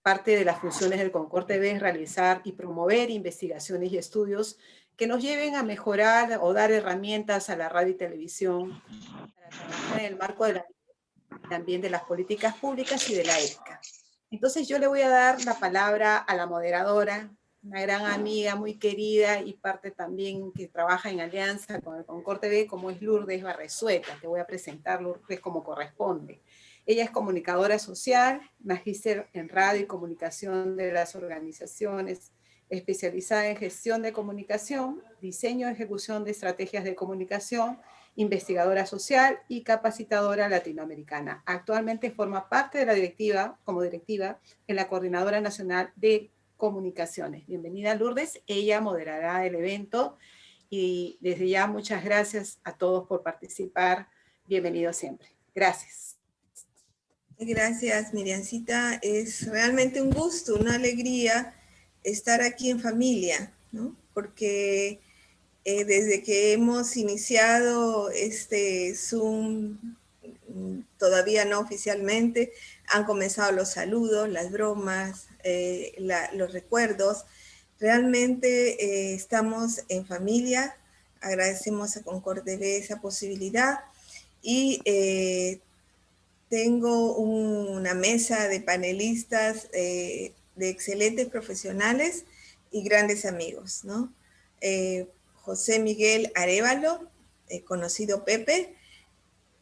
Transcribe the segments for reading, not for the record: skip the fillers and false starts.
parte de las funciones del Concord TV es realizar y promover investigaciones y estudios que nos lleven a mejorar o dar herramientas a la radio y televisión para trabajar en el marco también de las políticas públicas y de la ética. Entonces yo le voy a dar la palabra a la moderadora, una gran amiga muy querida y parte también que trabaja en alianza con el Concord TV, como es Lourdes Barresueta. Te voy a presentar, Lourdes, como corresponde. Ella es comunicadora social, magíster en radio y comunicación de las organizaciones, especializada en gestión de comunicación, diseño y ejecución de estrategias de comunicación, investigadora social y capacitadora latinoamericana. Actualmente forma parte de la directiva, como directiva, en la Coordinadora Nacional de Comunicaciones. Bienvenida, Lourdes. Ella moderará el evento y desde ya muchas gracias a todos por participar. Bienvenidos siempre. Gracias. Gracias, Miriancita. Es realmente un gusto, una alegría estar aquí en familia, ¿no? Porque desde que hemos iniciado este Zoom, todavía no oficialmente, han comenzado los saludos, las bromas, los recuerdos. Realmente estamos en familia, agradecemos a Concord TV esa posibilidad y tengo una mesa de panelistas de excelentes profesionales y grandes amigos, ¿no? José Miguel Arévalo, conocido Pepe.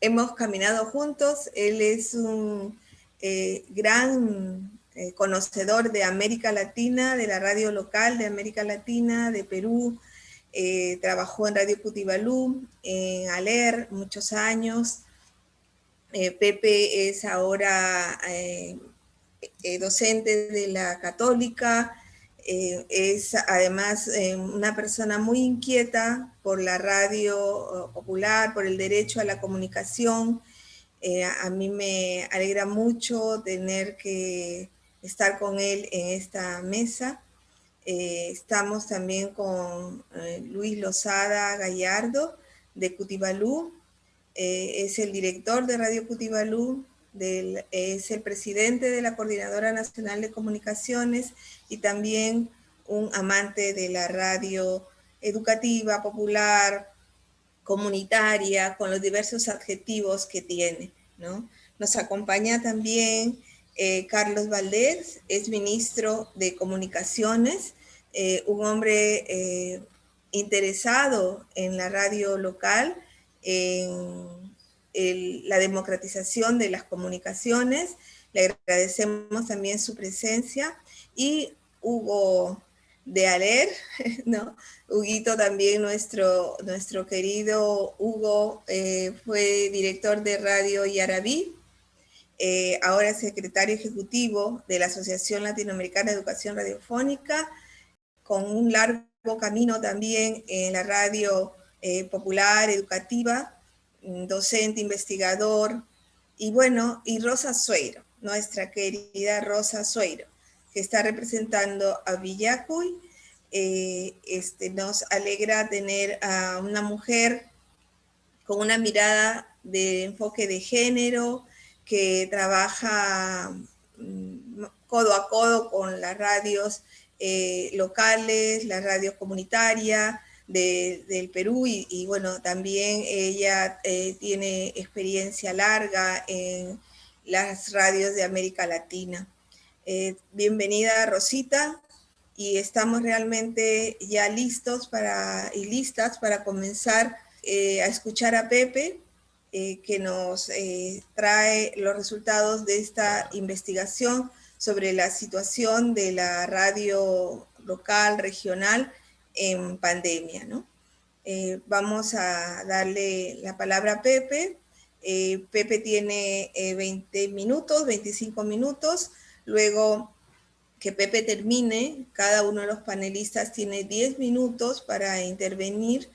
Hemos caminado juntos. Él es un gran conocedor de América Latina, de la radio local de América Latina, de Perú. Trabajó en Radio Cutibalú, en ALER, muchos años. Pepe es ahora docente de la Católica, es además una persona muy inquieta por la radio popular, por el derecho a la comunicación. A mí me alegra mucho tener que estar con él en esta mesa. Estamos también con Luis Lozada Gallardo de Cutibalú. Es el director de Radio Cutibalú, es el presidente de la Coordinadora Nacional de Comunicaciones y también un amante de la radio educativa, popular, comunitaria, con los diversos adjetivos que tiene, ¿no? Nos acompaña también Carlos Valdés, es ministro de Comunicaciones, un hombre interesado en la radio local, en la democratización de las comunicaciones. Le agradecemos también su presencia. Y Hugo de Aler, ¿no? Huguito también, nuestro querido Hugo, fue director de Radio Yarabí, ahora es secretario ejecutivo de la Asociación Latinoamericana de Educación Radiofónica, con un largo camino también en la radio popular, educativa, docente, investigador, y bueno, y Rosa Sueiro, nuestra querida Rosa Sueiro, que está representando a Villacuy. Nos alegra tener a una mujer con una mirada de enfoque de género, que trabaja codo a codo con las radios locales, la radio comunitaria del Perú, y bueno, también ella tiene experiencia larga en las radios de América Latina. Bienvenida, Rosita, y estamos realmente ya listos y listas para comenzar a escuchar a Pepe, que nos trae los resultados de esta investigación sobre la situación de la radio local, regional, en pandemia, ¿no? Vamos a darle la palabra a Pepe. Pepe tiene 20 minutos, 25 minutos. Luego que Pepe termine, cada uno de los panelistas tiene 10 minutos para intervenir.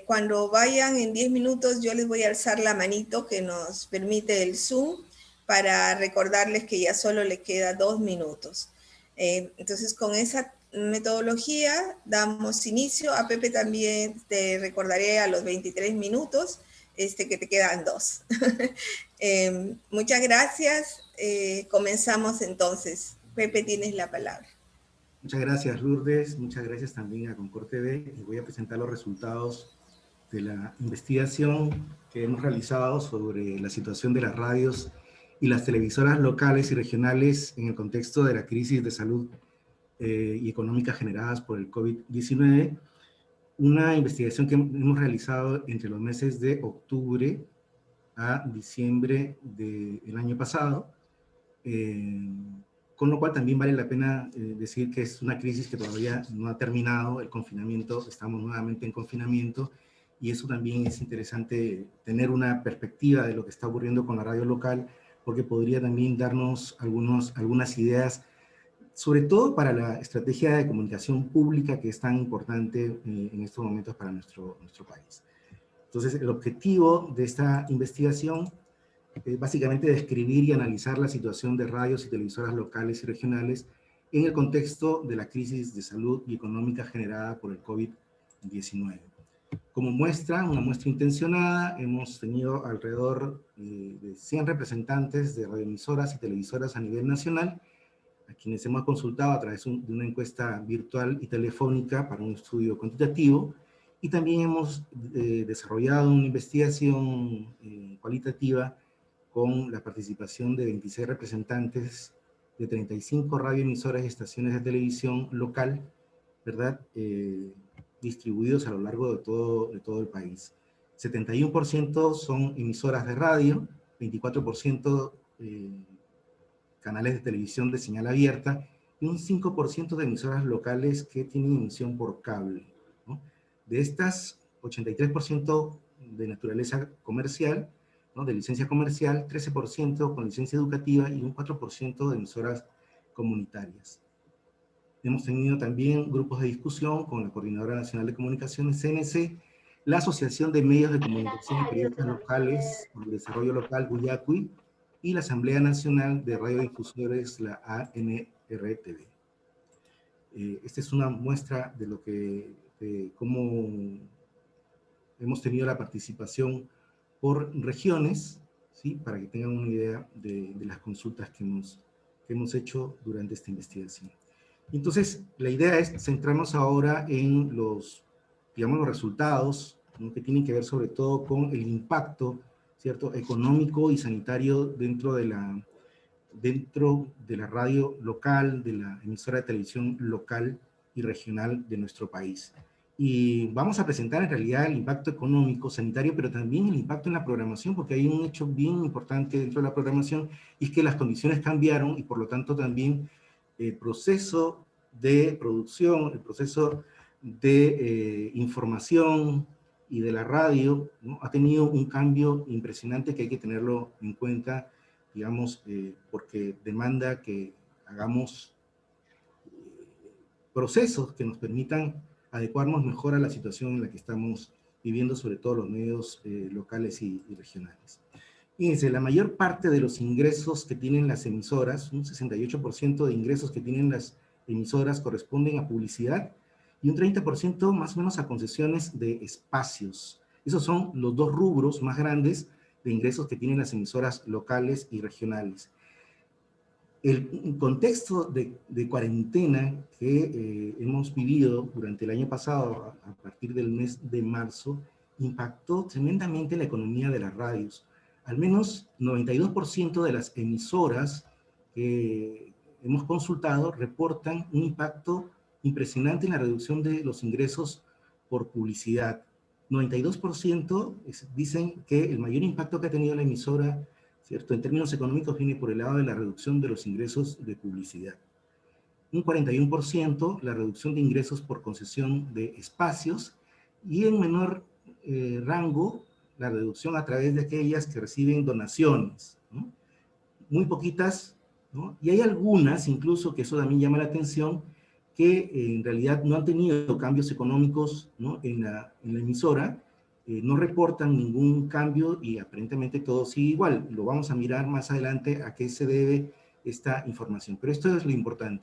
Cuando vayan en 10 minutos, yo les voy a alzar la manito que nos permite el Zoom para recordarles que ya solo le queda 2 minutos. Entonces, con esa metodología damos inicio. A Pepe también te recordaré a los 23 minutos que te quedan 2. Muchas gracias. Comenzamos entonces. Pepe, tienes la palabra. Muchas gracias, Lourdes. Muchas gracias también a Concord TV. Y voy a presentar los resultados de la investigación que hemos realizado sobre la situación de las radios y las televisoras locales y regionales en el contexto de la crisis de salud y económica generadas por el COVID-19. Una investigación que hemos realizado entre los meses de octubre a diciembre del año pasado, con lo cual también vale la pena decir que es una crisis que todavía no ha terminado, el confinamiento, estamos nuevamente en confinamiento, y eso también es interesante tener una perspectiva de lo que está ocurriendo con la radio local, porque podría también darnos algunas ideas, sobre todo para la estrategia de comunicación pública que es tan importante en estos momentos para nuestro país. Entonces, el objetivo de esta investigación es básicamente describir y analizar la situación de radios y televisoras locales y regionales en el contexto de la crisis de salud y económica generada por el COVID-19. Como muestra, una muestra intencionada, hemos tenido alrededor de 100 representantes de radioemisoras y televisoras a nivel nacional, a quienes hemos consultado a través de una encuesta virtual y telefónica para un estudio cuantitativo, y también hemos desarrollado una investigación cualitativa con la participación de 26 representantes de 35 radioemisoras y estaciones de televisión local, ¿verdad? Distribuidos a lo largo de todo el país. 71% son emisoras de radio, 24% canales de televisión de señal abierta, y un 5% de emisoras locales que tienen emisión por cable, ¿no? De estas, 83% de naturaleza comercial, ¿no? De licencia comercial, 13% con licencia educativa y un 4% de emisoras comunitarias. Hemos tenido también grupos de discusión con la Coordinadora Nacional de Comunicaciones, CNC, la Asociación de Medios de Comunicación y Periodistas Locales por el Desarrollo Local, GUYACUI, y la Asamblea Nacional de Radiodifusores, la ANRTV. Esta es una muestra de lo que, cómo hemos tenido la participación por regiones, ¿sí? Para que tengan una idea de las consultas que hemos hecho durante esta investigación. Entonces, la idea es centrarnos ahora en los resultados, ¿no? Que tienen que ver sobre todo con el impacto, ¿cierto?, económico y sanitario dentro de la radio local, de la emisora de televisión local y regional de nuestro país. Y vamos a presentar en realidad el impacto económico, sanitario, pero también el impacto en la programación, porque hay un hecho bien importante dentro de la programación, y es que las condiciones cambiaron, y por lo tanto también el proceso de producción, el proceso de información y de la radio, ¿no? Ha tenido un cambio impresionante que hay que tenerlo en cuenta, digamos, porque demanda que hagamos procesos que nos permitan adecuarnos mejor a la situación en la que estamos viviendo, sobre todo los medios locales y regionales. Fíjense, la mayor parte de los ingresos que tienen las emisoras, un 68% de ingresos que tienen las emisoras corresponden a publicidad, y un 30% más o menos a concesiones de espacios. Esos son los dos rubros más grandes de ingresos que tienen las emisoras locales y regionales. El contexto de cuarentena que hemos vivido durante el año pasado, a partir del mes de marzo, impactó tremendamente la economía de las radios. Al menos 92% de las emisoras que hemos consultado reportan un impacto impresionante en la reducción de los ingresos por publicidad. 92% dicen que el mayor impacto que ha tenido la emisora, ¿cierto?, en términos económicos, viene por el lado de la reducción de los ingresos de publicidad. Un 41% la reducción de ingresos por concesión de espacios, y en menor rango la reducción a través de aquellas que reciben donaciones, ¿no? Muy poquitas, ¿no? Y hay algunas, incluso, que eso también llama la atención, que en realidad no han tenido cambios económicos, ¿no?, en la emisora, no reportan ningún cambio y aparentemente todo sigue igual. Lo vamos a mirar más adelante a qué se debe esta información. Pero esto es lo importante.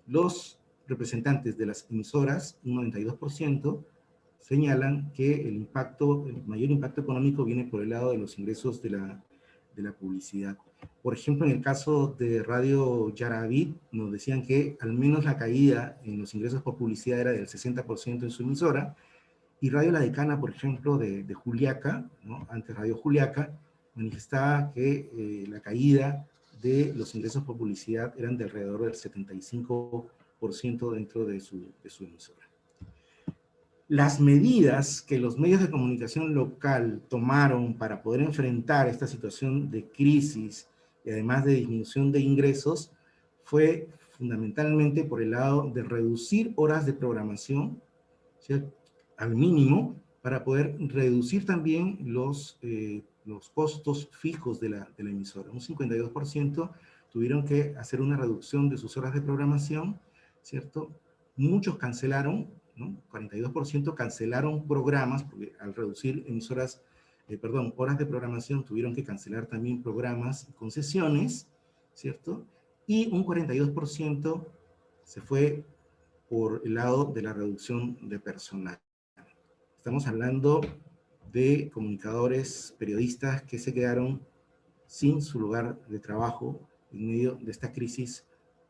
Los representantes de las emisoras, un 92%, señalan que el mayor impacto económico viene por el lado de los ingresos de la publicidad. Por ejemplo, en el caso de Radio Yarabit, nos decían que al menos la caída en los ingresos por publicidad era del 60% en su emisora, y Radio La Decana, por ejemplo, de Juliaca, ¿no? Antes Radio Juliaca, manifestaba que la caída de los ingresos por publicidad eran de alrededor del 75% dentro de su emisora. Las medidas que los medios de comunicación local tomaron para poder enfrentar esta situación de crisis y además de disminución de ingresos fue fundamentalmente por el lado de reducir horas de programación, ¿cierto?, al mínimo, para poder reducir también los costos fijos de la emisora. Un 52% tuvieron que hacer una reducción de sus horas de programación, ¿cierto? Muchos cancelaron, ¿no? 42% cancelaron programas, porque al reducir horas de programación tuvieron que cancelar también programas y concesiones, ¿cierto? Y un 42% se fue por el lado de la reducción de personal. Estamos hablando de comunicadores, periodistas que se quedaron sin su lugar de trabajo en medio de esta crisis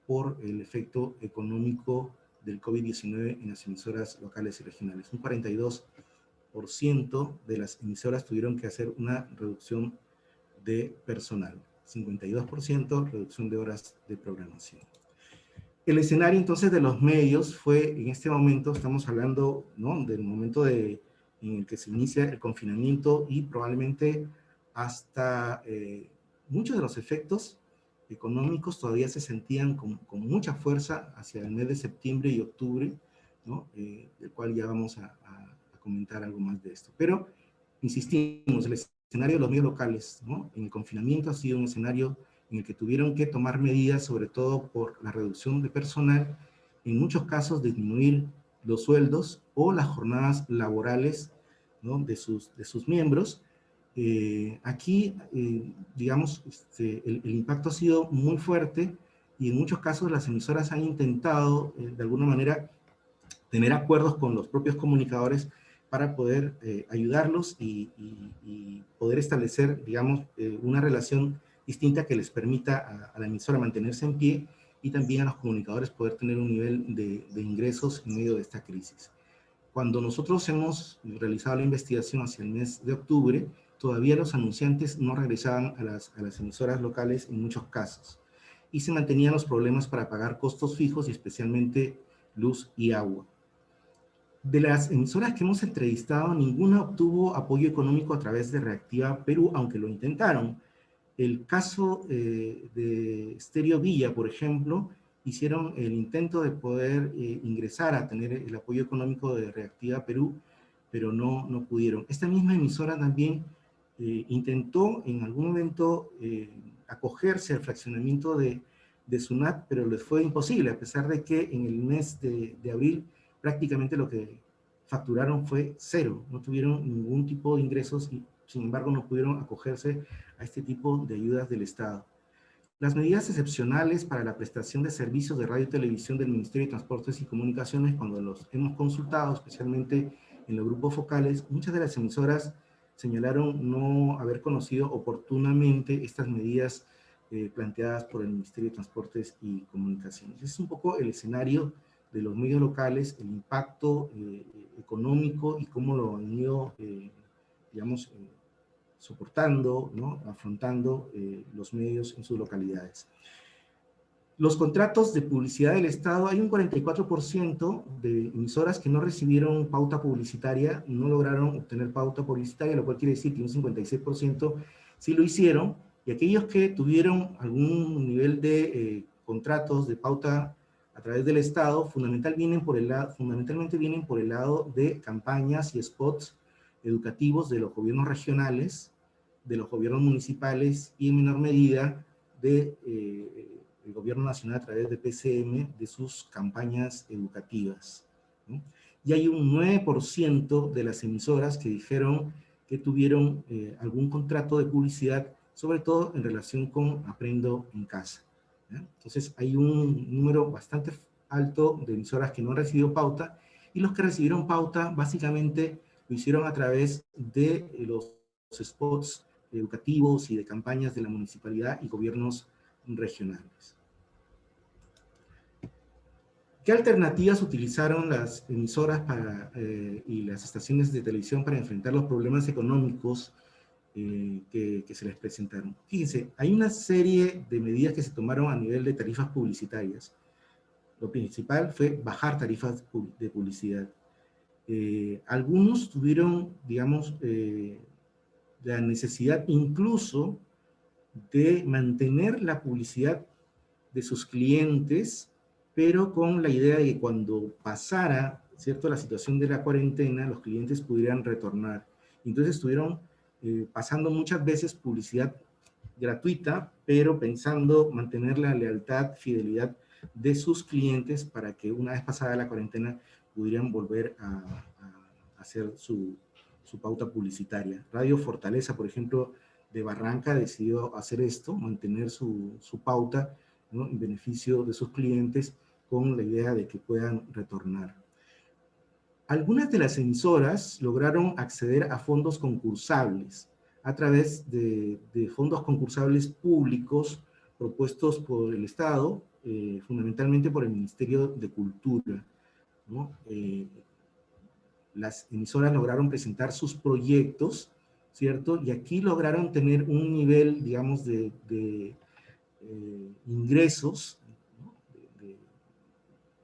por el efecto económico del COVID-19 en las emisoras locales y regionales. Un 42% de las emisoras tuvieron que hacer una reducción de personal. 52% reducción de horas de programación. El escenario entonces de los medios fue, en este momento, estamos hablando, ¿no?, del momento en el que se inicia el confinamiento y probablemente hasta muchos de los efectos económicos todavía se sentían con mucha fuerza hacia el mes de septiembre y octubre, ¿no?, del cual ya vamos a comentar algo más de esto. Pero, insistimos, el escenario de los medios locales, ¿no?, en el confinamiento ha sido un escenario en el que tuvieron que tomar medidas, sobre todo por la reducción de personal, en muchos casos disminuir los sueldos o las jornadas laborales, ¿no?, de sus miembros. Aquí, digamos, el impacto ha sido muy fuerte y en muchos casos las emisoras han intentado, de alguna manera, tener acuerdos con los propios comunicadores para poder ayudarlos y poder establecer, digamos, una relación distinta que les permita a la emisora mantenerse en pie y también a los comunicadores poder tener un nivel de ingresos en medio de esta crisis. Cuando nosotros hemos realizado la investigación hacia el mes de octubre, todavía los anunciantes no regresaban a las emisoras locales en muchos casos y se mantenían los problemas para pagar costos fijos y especialmente luz y agua. De las emisoras que hemos entrevistado, ninguna obtuvo apoyo económico a través de Reactiva Perú, aunque lo intentaron. El caso de Stereo Villa, por ejemplo, hicieron el intento de poder ingresar a tener el apoyo económico de Reactiva Perú, pero no pudieron. Esta misma emisora también intentó en algún momento acogerse al fraccionamiento de SUNAT, pero les fue imposible, a pesar de que en el mes de abril prácticamente lo que facturaron fue cero, no tuvieron ningún tipo de ingresos y sin embargo no pudieron acogerse a este tipo de ayudas del Estado. Las medidas excepcionales para la prestación de servicios de radio y televisión del Ministerio de Transportes y Comunicaciones, cuando los hemos consultado, especialmente en los grupos focales, muchas de las emisoras señalaron no haber conocido oportunamente estas medidas planteadas por el Ministerio de Transportes y Comunicaciones. Ese es un poco el escenario de los medios locales, el impacto económico y cómo lo han ido, digamos, soportando, ¿no?, afrontando los medios en sus localidades. Los contratos de publicidad del Estado, hay un 44% de emisoras que no recibieron pauta publicitaria, no lograron obtener pauta publicitaria, lo cual quiere decir que un 56% sí lo hicieron, y aquellos que tuvieron algún nivel de contratos de pauta a través del Estado, fundamentalmente vienen por el lado de campañas y spots educativos de los gobiernos regionales, de los gobiernos municipales y en menor medida del gobierno nacional a través de PCM, de sus campañas educativas, ¿no? Y hay un 9% de las emisoras que dijeron que tuvieron algún contrato de publicidad, sobre todo en relación con Aprendo en Casa, ¿ya? Entonces hay un número bastante alto de emisoras que no han recibido pauta, y los que recibieron pauta básicamente lo hicieron a través de los spots educativos y de campañas de la municipalidad y gobiernos regionales. ¿Qué alternativas utilizaron las emisoras y las estaciones de televisión para enfrentar los problemas económicos que se les presentaron? Fíjense, hay una serie de medidas que se tomaron a nivel de tarifas publicitarias. Lo principal fue bajar tarifas de publicidad. Algunos tuvieron, digamos, la necesidad incluso de mantener la publicidad de sus clientes, pero con la idea de que cuando pasara, ¿cierto?, la situación de la cuarentena, los clientes pudieran retornar. Entonces estuvieron pasando muchas veces publicidad gratuita, pero pensando mantener la lealtad, fidelidad de sus clientes para que una vez pasada la cuarentena pudieran volver a hacer su pauta publicitaria. Radio Fortaleza, por ejemplo, de Barranca decidió hacer esto, mantener su pauta, ¿no?, en beneficio de sus clientes, con la idea de que puedan retornar. Algunas de las emisoras lograron acceder a fondos concursables a través de fondos concursables públicos propuestos por el Estado, fundamentalmente por el Ministerio de Cultura, ¿no? Las emisoras lograron presentar sus proyectos, ¿cierto? Y aquí lograron tener un nivel, digamos, de ingresos, ¿no?,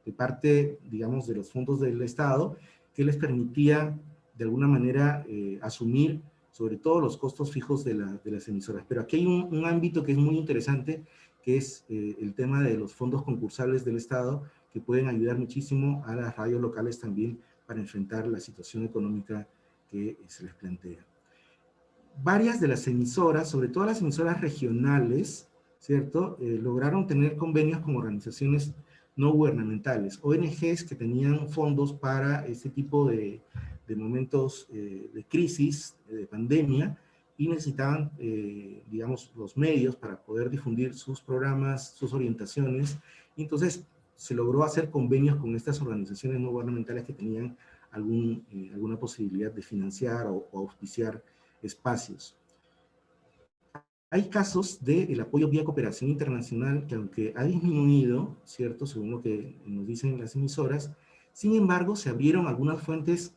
de parte, digamos, de los fondos del Estado, que les permitía, de alguna manera, asumir sobre todo los costos fijos de las emisoras. Pero aquí hay un ámbito que es muy interesante, que es el tema de los fondos concursables del Estado, que pueden ayudar muchísimo a las radios locales también para enfrentar la situación económica que se les plantea. Varias de las emisoras, sobre todo las emisoras regionales, ¿cierto?, lograron tener convenios con organizaciones no gubernamentales, ONGs que tenían fondos para este tipo de momentos de crisis, de pandemia, y necesitaban, digamos, los medios para poder difundir sus programas, sus orientaciones, y entonces se logró hacer convenios con estas organizaciones no gubernamentales que tenían alguna posibilidad de financiar o auspiciar espacios. Hay casos del apoyo vía cooperación internacional que, aunque ha disminuido, ¿cierto?, según lo que nos dicen las emisoras, sin embargo se abrieron algunas fuentes,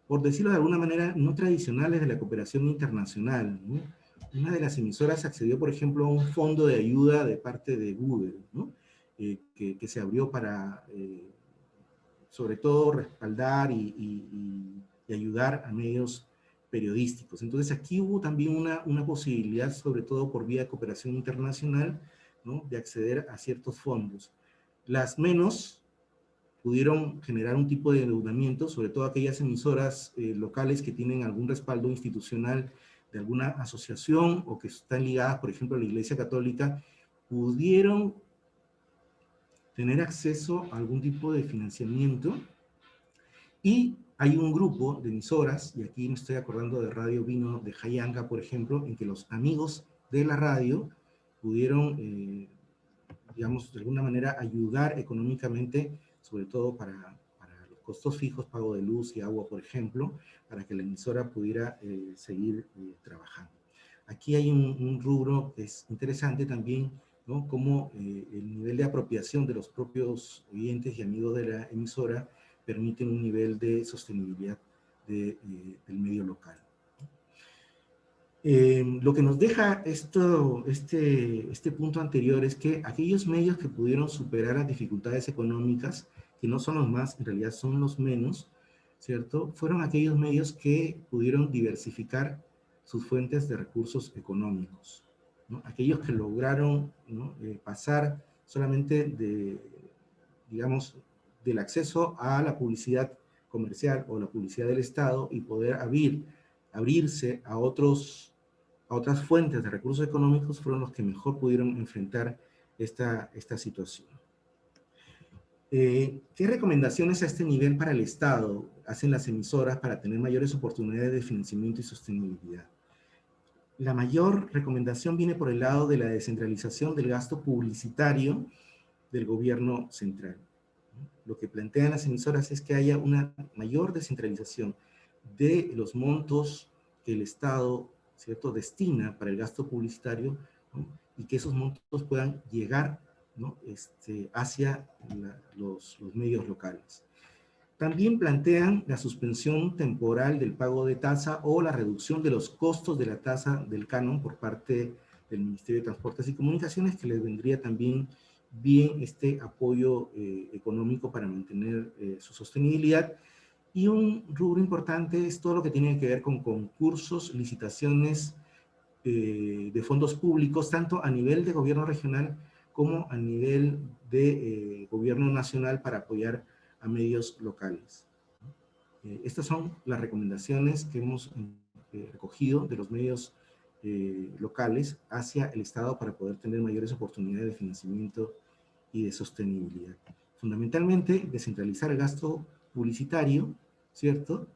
por decirlo de alguna manera, no tradicionales de la cooperación internacional, ¿no? Una de las emisoras accedió, por ejemplo, a un fondo de ayuda de parte de Google, ¿no?, que se abrió para, sobre todo, respaldar y ayudar a medios periodísticos. Entonces aquí hubo también una posibilidad, sobre todo por vía de cooperación internacional, ¿no?, de acceder a ciertos fondos. Las menos pudieron generar un tipo de endeudamiento, sobre todo aquellas emisoras locales que tienen algún respaldo institucional de alguna asociación o que están ligadas, por ejemplo, a la Iglesia Católica, pudieron tener acceso a algún tipo de financiamiento. Y hay un grupo de emisoras, y aquí me estoy acordando de Radio Vino de Jayanga, por ejemplo, en que los amigos de la radio pudieron, digamos, de alguna manera ayudar económicamente, sobre todo para los costos fijos, pago de luz y agua, por ejemplo, para que la emisora pudiera seguir trabajando. Aquí hay un rubro que es interesante también, ¿no?, como el nivel de apropiación de los propios oyentes y amigos de la emisora permiten un nivel de sostenibilidad del medio local. Lo que nos deja este punto anterior es que aquellos medios que pudieron superar las dificultades económicas, que no son los más, en realidad son los menos, ¿cierto?, fueron aquellos medios que pudieron diversificar sus fuentes de recursos económicos, ¿no? Aquellos que lograron, ¿no?, pasar solamente digamos, del acceso a la publicidad comercial o la publicidad del Estado y poder abrirse a otras fuentes de recursos económicos, fueron los que mejor pudieron enfrentar esta situación. ¿Qué recomendaciones a este nivel para el Estado hacen las emisoras para tener mayores oportunidades de financiamiento y sostenibilidad? La mayor recomendación viene por el lado de la descentralización del gasto publicitario del gobierno central. Lo que plantean las emisoras es que haya una mayor descentralización de los montos que el Estado ¿cierto?, destina para el gasto publicitario, ¿no?, y que esos montos puedan llegar, ¿no?, hacia los medios locales. También plantean la suspensión temporal del pago de tasa o la reducción de los costos de la tasa del canon por parte del Ministerio de Transportes y Comunicaciones, que les vendría también bien este apoyo económico para mantener su sostenibilidad. Y un rubro importante es todo lo que tiene que ver con concursos, licitaciones de fondos públicos, tanto a nivel de gobierno regional como a nivel de gobierno nacional para apoyar a medios locales. Estas son las recomendaciones que hemos recogido de los medios locales hacia el Estado para poder tener mayores oportunidades de financiamiento y de sostenibilidad. Fundamentalmente, descentralizar el gasto publicitario, ¿cierto?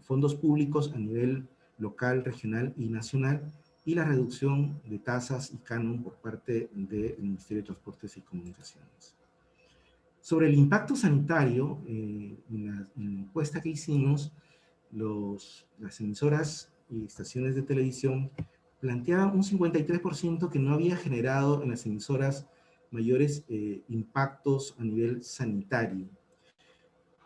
Fondos públicos a nivel local, regional y nacional, y la reducción de tasas y canon por parte del Ministerio de Transportes y Comunicaciones. Sobre el impacto sanitario, en la encuesta que hicimos, las emisoras y estaciones de televisión planteaban un 53% que no había generado en las emisoras mayores impactos a nivel sanitario,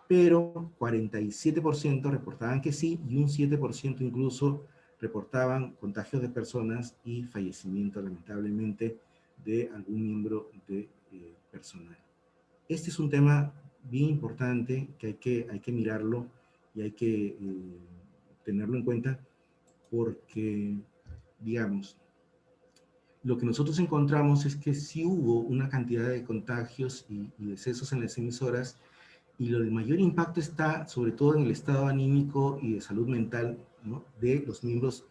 pero 47% reportaban que sí, y un 7% incluso reportaban contagios de personas y fallecimiento, lamentablemente, de algún miembro de personal. Este es un tema bien importante que hay que mirarlo y hay que tenerlo en cuenta porque, digamos, lo que nosotros encontramos es que sí hubo una cantidad de contagios y decesos en las emisoras, y lo de mayor impacto está sobre todo en el estado anímico y de salud mental, ¿no?, de los miembros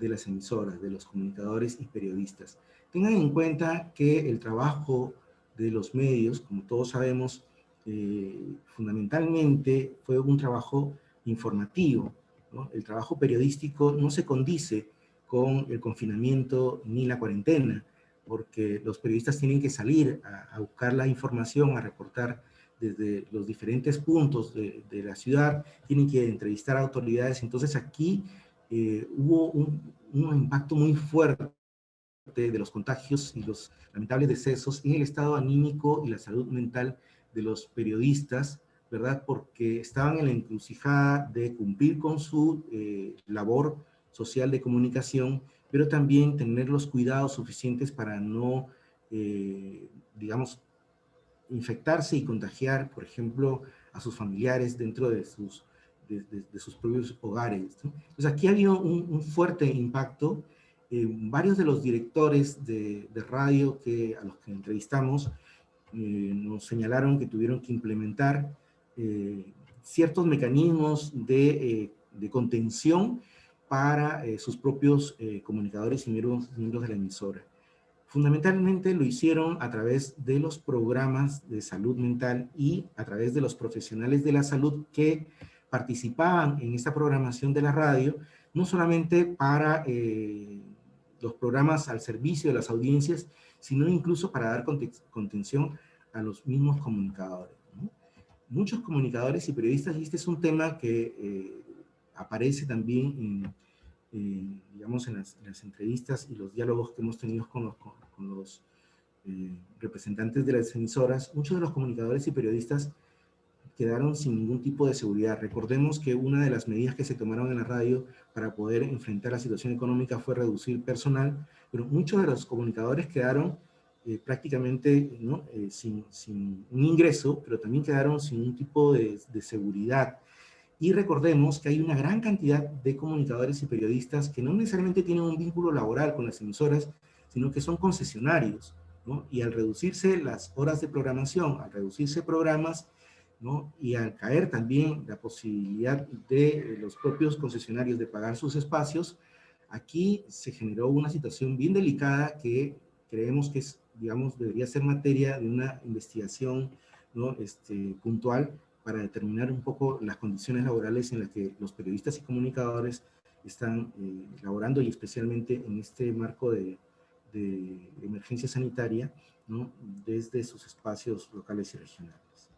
de las emisoras, de los comunicadores y periodistas. Tengan en cuenta que el trabajo de los medios, como todos sabemos, fundamentalmente fue un trabajo informativo, ¿no? El trabajo periodístico no se condice con el confinamiento ni la cuarentena, porque los periodistas tienen que salir a buscar la información, a reportar desde los diferentes puntos de la ciudad, tienen que entrevistar a autoridades. Entonces aquí hubo un impacto muy fuerte de los contagios y los lamentables decesos en el estado anímico y la salud mental de los periodistas, ¿verdad? Porque estaban en la encrucijada de cumplir con su labor social de comunicación, pero también tener los cuidados suficientes para no, digamos, infectarse y contagiar, por ejemplo, a sus familiares dentro de sus propios hogares, ¿no? Entonces aquí ha habido un fuerte impacto. Varios de los directores de radio a los que entrevistamos nos señalaron que tuvieron que implementar ciertos mecanismos de contención para sus propios comunicadores y miembros de la emisora. Fundamentalmente lo hicieron a través de los programas de salud mental y a través de los profesionales de la salud que participaban en esta programación de la radio, no solamente para los programas al servicio de las audiencias, sino incluso para dar contención a los mismos comunicadores, ¿no? Muchos comunicadores y periodistas, y este es un tema que aparece también digamos, en las entrevistas y los diálogos que hemos tenido con los representantes de las emisoras, muchos de los comunicadores y periodistas quedaron sin ningún tipo de seguridad. Recordemos que una de las medidas que se tomaron en la radio para poder enfrentar la situación económica fue reducir personal, pero muchos de los comunicadores quedaron prácticamente, ¿no?, sin un ingreso, pero también quedaron sin un tipo de seguridad. Y recordemos que hay una gran cantidad de comunicadores y periodistas que no necesariamente tienen un vínculo laboral con las emisoras, sino que son concesionarios, ¿no? Y al reducirse las horas de programación, al reducirse programas, ¿no?, y al caer también la posibilidad de los propios concesionarios de pagar sus espacios, aquí se generó una situación bien delicada que creemos que es, digamos, debería ser materia de una investigación, ¿no?, puntual, para determinar un poco las condiciones laborales en las que los periodistas y comunicadores están laborando, y especialmente en este marco de emergencia sanitaria, ¿no?, desde sus espacios locales y regionales.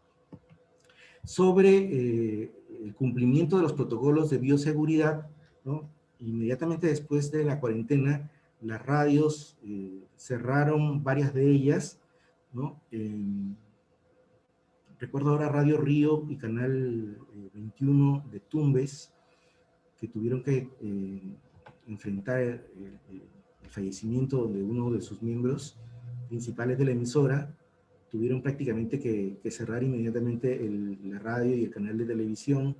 Sobre el cumplimiento de los protocolos de bioseguridad, ¿no?, inmediatamente después de la cuarentena, las radios cerraron varias de ellas, ¿no? Recuerdo ahora Radio Río y Canal 21 de Tumbes, que tuvieron que enfrentar el fallecimiento de uno de sus miembros principales de la emisora. Tuvieron prácticamente que cerrar inmediatamente la radio y el canal de televisión.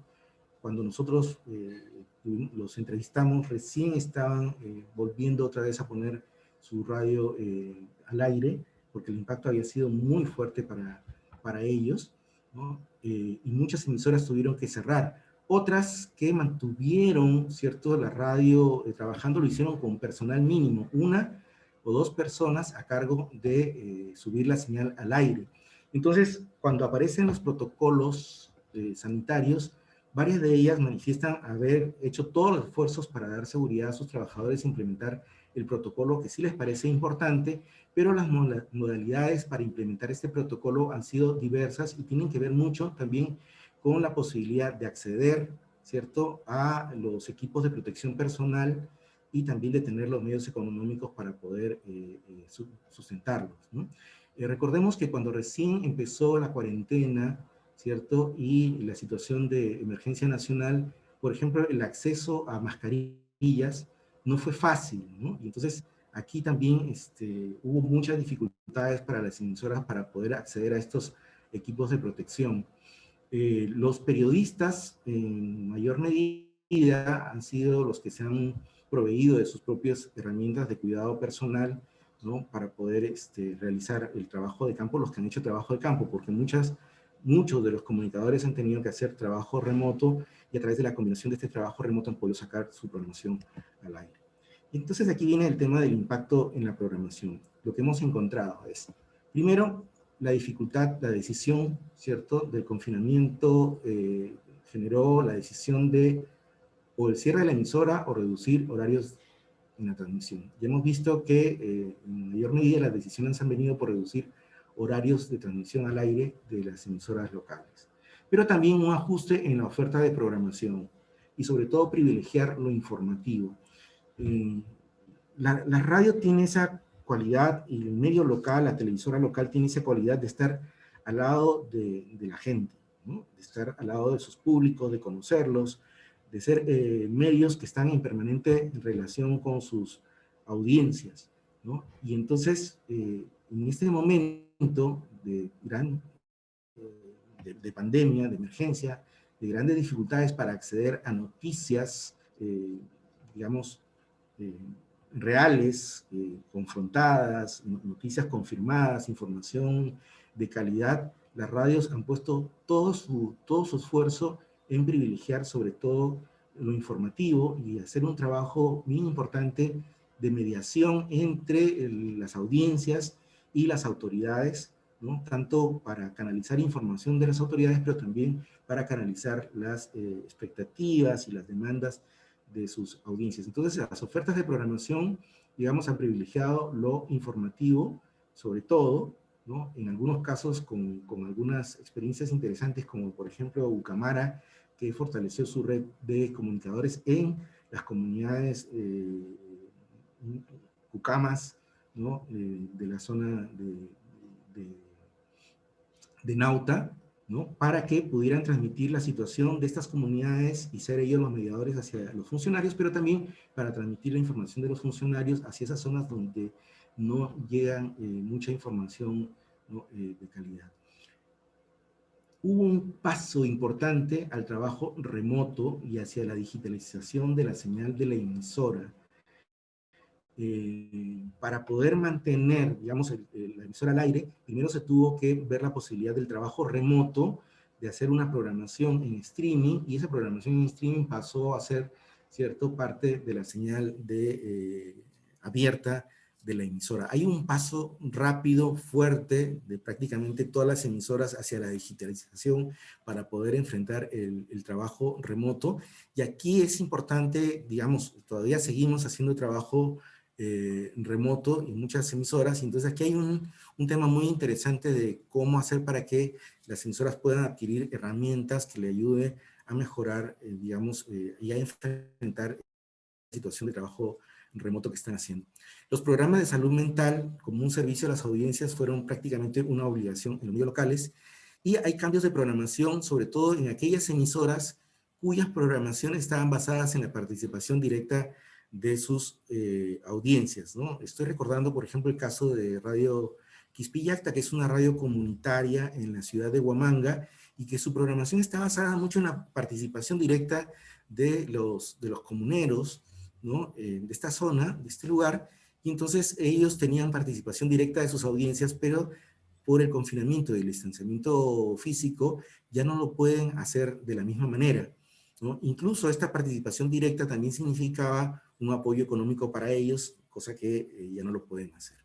Cuando nosotros los entrevistamos, recién estaban volviendo otra vez a poner su radio al aire, porque el impacto había sido muy fuerte para ellos, ¿no? Y muchas emisoras tuvieron que cerrar. Otras que mantuvieron, ¿cierto?, la radio trabajando, lo hicieron con personal mínimo, una o dos personas a cargo de subir la señal al aire. Entonces, cuando aparecen los protocolos sanitarios, varias de ellas manifiestan haber hecho todos los esfuerzos para dar seguridad a sus trabajadores e implementar el protocolo que sí les parece importante, pero las modalidades para implementar este protocolo han sido diversas y tienen que ver mucho también con la posibilidad de acceder, ¿cierto?, a los equipos de protección personal y también de tener los medios económicos para poder sustentarlos, ¿no? Recordemos que cuando recién empezó la cuarentena, ¿cierto?, y la situación de emergencia nacional, por ejemplo, el acceso a mascarillas no fue fácil, ¿no? Y entonces aquí también hubo muchas dificultades para las emisoras para poder acceder a estos equipos de protección. Los periodistas, en mayor medida, han sido los que se han proveído de sus propias herramientas de cuidado personal, ¿no?, para poder realizar el trabajo de campo, los que han hecho trabajo de campo, porque muchos de los comunicadores han tenido que hacer trabajo remoto y a través de la combinación de este trabajo remoto han podido sacar su programación al aire. Y entonces aquí viene el tema del impacto en la programación. Lo que hemos encontrado es, primero, la dificultad, la decisión, ¿cierto?, del confinamiento generó la decisión de o el cierre de la emisora o reducir horarios en la transmisión. Ya hemos visto que en mayor medida las decisiones han venido por reducir horarios de transmisión al aire de las emisoras locales. Pero también un ajuste en la oferta de programación y sobre todo privilegiar lo informativo. La radio tiene esa cualidad y el medio local, la televisora local tiene esa cualidad de estar al lado de la gente, ¿no?, de estar al lado de sus públicos, de conocerlos, de ser medios que están en permanente relación con sus audiencias, ¿no? Y entonces, en este momento de de pandemia, de emergencia, de grandes dificultades para acceder a noticias, digamos, reales, confrontadas, noticias confirmadas, información de calidad, las radios han puesto todo su esfuerzo en privilegiar sobre todo lo informativo y hacer un trabajo muy importante de mediación entre las audiencias y las autoridades, ¿no?, tanto para canalizar información de las autoridades, pero también para canalizar las expectativas y las demandas de sus audiencias. Entonces, las ofertas de programación, digamos, han privilegiado lo informativo, sobre todo, ¿no?, en algunos casos con algunas experiencias interesantes, como por ejemplo Ucamara, que fortaleció su red de comunicadores en las comunidades cucamas, ¿no?, de la zona de Nauta, ¿no?, para que pudieran transmitir la situación de estas comunidades y ser ellos los mediadores hacia los funcionarios, pero también para transmitir la información de los funcionarios hacia esas zonas donde no llegan mucha información, ¿no?, de calidad. Hubo un paso importante al trabajo remoto y hacia la digitalización de la señal de la emisora. Para poder mantener, digamos, la emisora al aire, primero se tuvo que ver la posibilidad del trabajo remoto, de hacer una programación en streaming, y esa programación en streaming pasó a ser, ¿cierto?, parte de la señal abierta de la emisora. Hay un paso rápido, fuerte, de prácticamente todas las emisoras hacia la digitalización para poder enfrentar el trabajo remoto, y aquí es importante, digamos, todavía seguimos haciendo trabajo remoto en muchas emisoras, y entonces aquí hay un tema muy interesante de cómo hacer para que las emisoras puedan adquirir herramientas que le ayuden a mejorar, digamos, y a enfrentar situación de trabajo remoto que están haciendo. Los programas de salud mental como un servicio a las audiencias fueron prácticamente una obligación en los medios locales, y hay cambios de programación, sobre todo en aquellas emisoras cuyas programaciones estaban basadas en la participación directa de sus audiencias, ¿no? Estoy recordando, por ejemplo, el caso de Radio Quispillacta, que es una radio comunitaria en la ciudad de Huamanga, y que su programación está basada mucho en la participación directa de los comuneros, ¿no? De esta zona, de este lugar, y entonces ellos tenían participación directa de sus audiencias, pero por el confinamiento y el distanciamiento físico ya no lo pueden hacer de la misma manera, ¿no? Incluso esta participación directa también significaba un apoyo económico para ellos, cosa que ya no lo pueden hacer.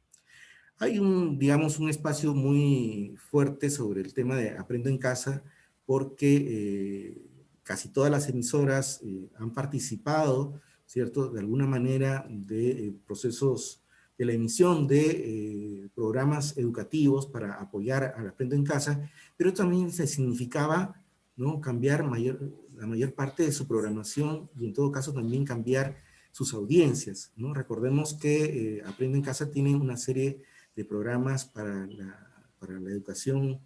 Hay digamos, un espacio muy fuerte sobre el tema de Aprendo en Casa, porque casi todas las emisoras han participado, ¿cierto?, de alguna manera de procesos de la emisión de programas educativos para apoyar al Aprendo en Casa, pero también se significaba, ¿no?, cambiar la mayor parte de su programación, y en todo caso también cambiar sus audiencias, ¿no? Recordemos que Aprendo en Casa tiene una serie de programas para la educación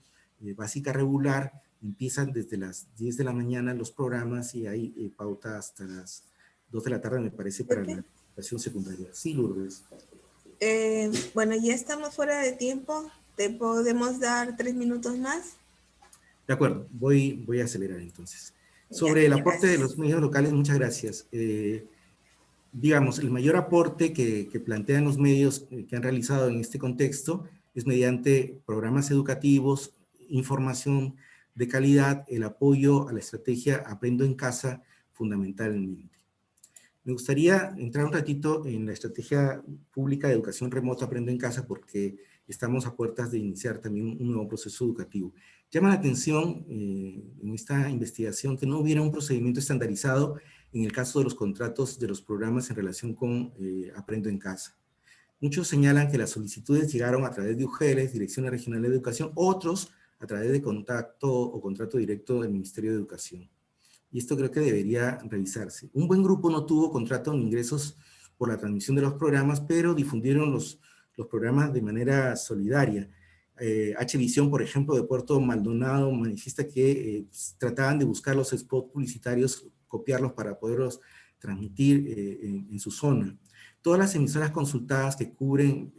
básica regular. Empiezan desde las 10 de la mañana los programas, y hay pauta hasta las 2 de la tarde, me parece, para la educación secundaria. Sí, Lourdes. Bueno, ya estamos fuera de tiempo. ¿Te podemos dar 3 minutos más? De acuerdo, voy a acelerar entonces. Sobre el aporte de los medios locales, muchas gracias. Digamos, el mayor aporte que plantean los medios que han realizado en este contexto es mediante programas educativos, información de calidad, el apoyo a la estrategia Aprendo en Casa, fundamentalmente. Me gustaría entrar un ratito en la estrategia pública de educación remota Aprendo en Casa, porque estamos a puertas de iniciar también un nuevo proceso educativo. Llama la atención en esta investigación que no hubiera un procedimiento estandarizado en el caso de los contratos de los programas en relación con Aprendo en Casa. Muchos señalan que las solicitudes llegaron a través de UGELES, Direcciones Regionales de Educación, otros a través de contacto o contrato directo del Ministerio de Educación. Y esto creo que debería revisarse. Un buen grupo no tuvo contrato ni ingresos por la transmisión de los programas, pero difundieron los programas de manera solidaria. H-Visión, por ejemplo, de Puerto Maldonado, manifiesta que trataban de buscar los spots publicitarios, copiarlos para poderlos transmitir en su zona. Todas las emisoras consultadas que cubren,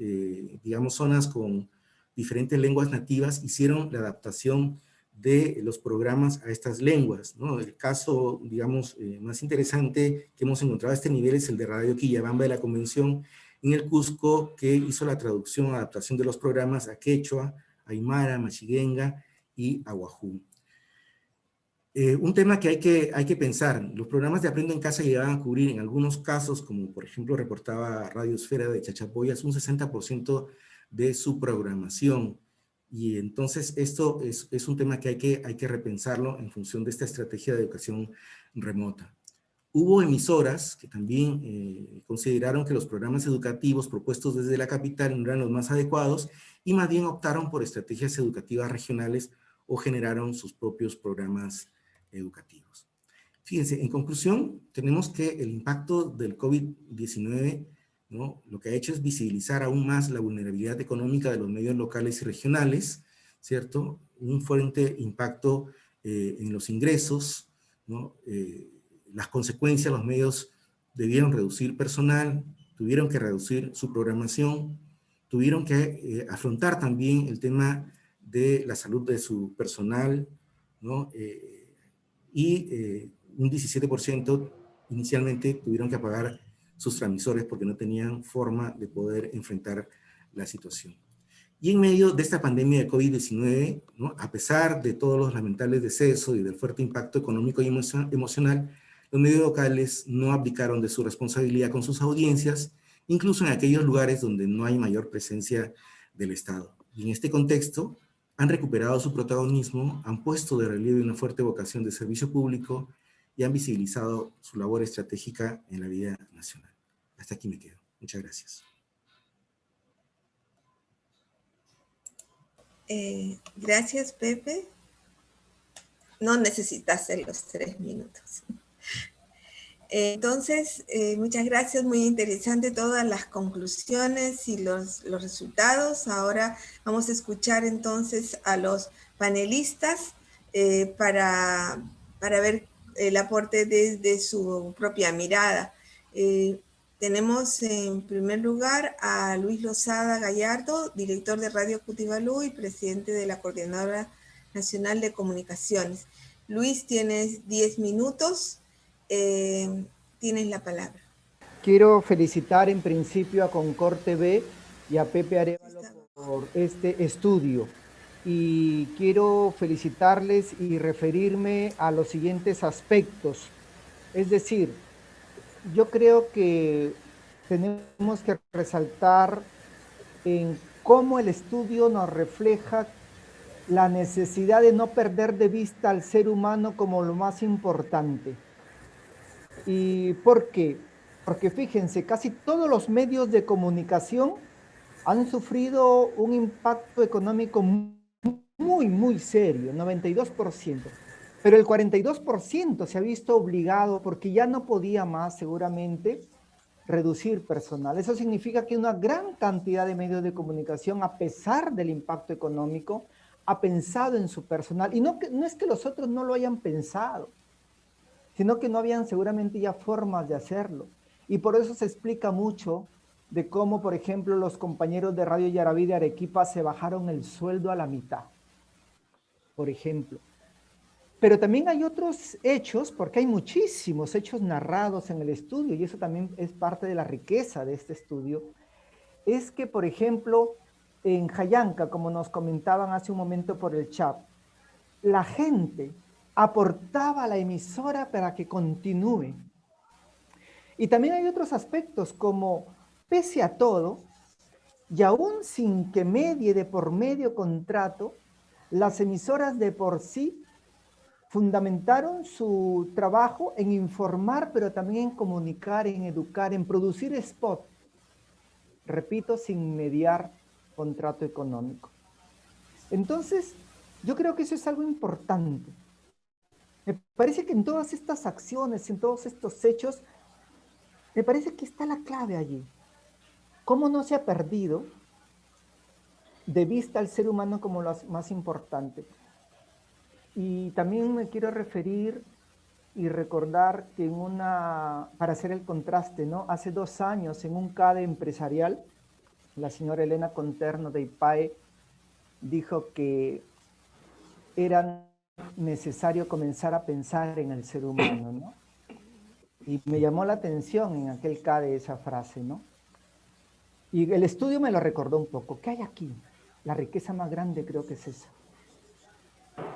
digamos, zonas con diferentes lenguas nativas, hicieron la adaptación de los programas a estas lenguas, ¿no? El caso, digamos, más interesante que hemos encontrado a este nivel es el de Radio Quillabamba de la Convención en el Cusco, que hizo la traducción, adaptación de los programas a quechua, aymara, machiguenga y aguajú. Un tema que hay que pensar: los programas de Aprendo en Casa llegaban a cubrir en algunos casos, como por ejemplo reportaba Radio Esfera de Chachapoyas, un 60% de su programación. Y entonces esto es un tema que hay que repensarlo en función de esta estrategia de educación remota. Hubo emisoras que también consideraron que los programas educativos propuestos desde la capital no eran los más adecuados, y más bien optaron por estrategias educativas regionales o generaron sus propios programas educativos. Fíjense, en conclusión, tenemos que el impacto del COVID-19, ¿no?, lo que ha hecho es visibilizar aún más la vulnerabilidad económica de los medios locales y regionales, ¿cierto? Un fuerte impacto en los ingresos, ¿no? Las consecuencias: los medios debieron reducir personal, tuvieron que reducir su programación, tuvieron que afrontar también el tema de la salud de su personal, ¿no? Un 17% inicialmente tuvieron que apagar sus transmisores porque no tenían forma de poder enfrentar la situación. Y en medio de esta pandemia de COVID-19, ¿no?, a pesar de todos los lamentables decesos y del fuerte impacto económico y emocional, los medios locales no abdicaron de su responsabilidad con sus audiencias, incluso en aquellos lugares donde no hay mayor presencia del Estado. Y en este contexto, han recuperado su protagonismo, han puesto de relieve una fuerte vocación de servicio público y han visibilizado su labor estratégica en la vida nacional. Hasta aquí me quedo. Muchas gracias. Gracias, Pepe. No necesitaste los 3 minutos. Entonces, muchas gracias, muy interesante todas las conclusiones y los resultados. Ahora vamos a escuchar entonces a los panelistas para ver el aporte desde su propia mirada. Tenemos en primer lugar a Luis Lozada Gallardo, director de Radio Cutivalú y presidente de la Coordinadora Nacional de Comunicaciones. Luis, tienes 10 minutos. Tienes la palabra. Quiero felicitar en principio a Concord TV y a Pepe Arévalo por este estudio. Y quiero felicitarles y referirme a los siguientes aspectos. Es decir, yo creo que tenemos que resaltar en cómo el estudio nos refleja la necesidad de no perder de vista al ser humano como lo más importante. ¿Y por qué? Porque fíjense, casi todos los medios de comunicación han sufrido un impacto económico muy serio, 92%. Pero el 42% se ha visto obligado, porque ya no podía más seguramente, reducir personal. Eso significa que una gran cantidad de medios de comunicación, a pesar del impacto económico, ha pensado en su personal. Y no es que los otros no lo hayan pensado, sino que no habían seguramente ya formas de hacerlo. Y por eso se explica mucho de cómo, por ejemplo, los compañeros de Radio Yaraví de Arequipa se bajaron el sueldo a la mitad, por ejemplo. Pero también hay otros hechos, porque hay muchísimos hechos narrados en el estudio, y eso también es parte de la riqueza de este estudio, es que, por ejemplo, en Jayanca, como nos comentaban hace un momento por el chat, la gente aportaba a la emisora para que continúe. Y también hay otros aspectos como, pese a todo, y aún sin que medie de por medio contrato, las emisoras de por sí fundamentaron su trabajo en informar, pero también en comunicar, en educar, en producir spot. Repito, sin mediar contrato económico. Entonces, yo creo que eso es algo importante. Me parece que en todas estas acciones, en todos estos hechos, me parece que está la clave allí. ¿Cómo no se ha perdido de vista al ser humano como lo más importante? Y también me quiero referir y recordar que para hacer el contraste, ¿no? Hace 2 años en un CADE empresarial, la señora Elena Conterno de IPAE dijo que era necesario comenzar a pensar en el ser humano, ¿no? Y me llamó la atención en aquel CADE esa frase, ¿no? Y el estudio me lo recordó un poco. ¿Qué hay aquí? La riqueza más grande creo que es esa.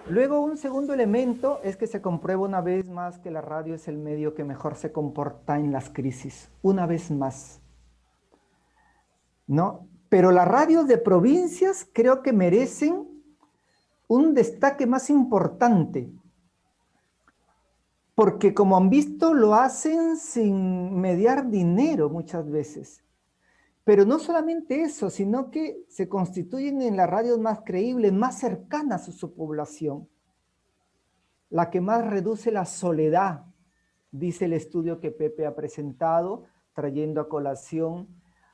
Luego, un segundo elemento es que se comprueba una vez más que la radio es el medio que mejor se comporta en las crisis. Una vez más, ¿no? Pero las radios de provincias creo que merecen un destaque más importante, porque como han visto, lo hacen sin mediar dinero muchas veces. Pero no solamente eso, sino que se constituyen en las radios más creíbles, más cercanas a su población. La que más reduce la soledad, dice el estudio que Pepe ha presentado, trayendo a colación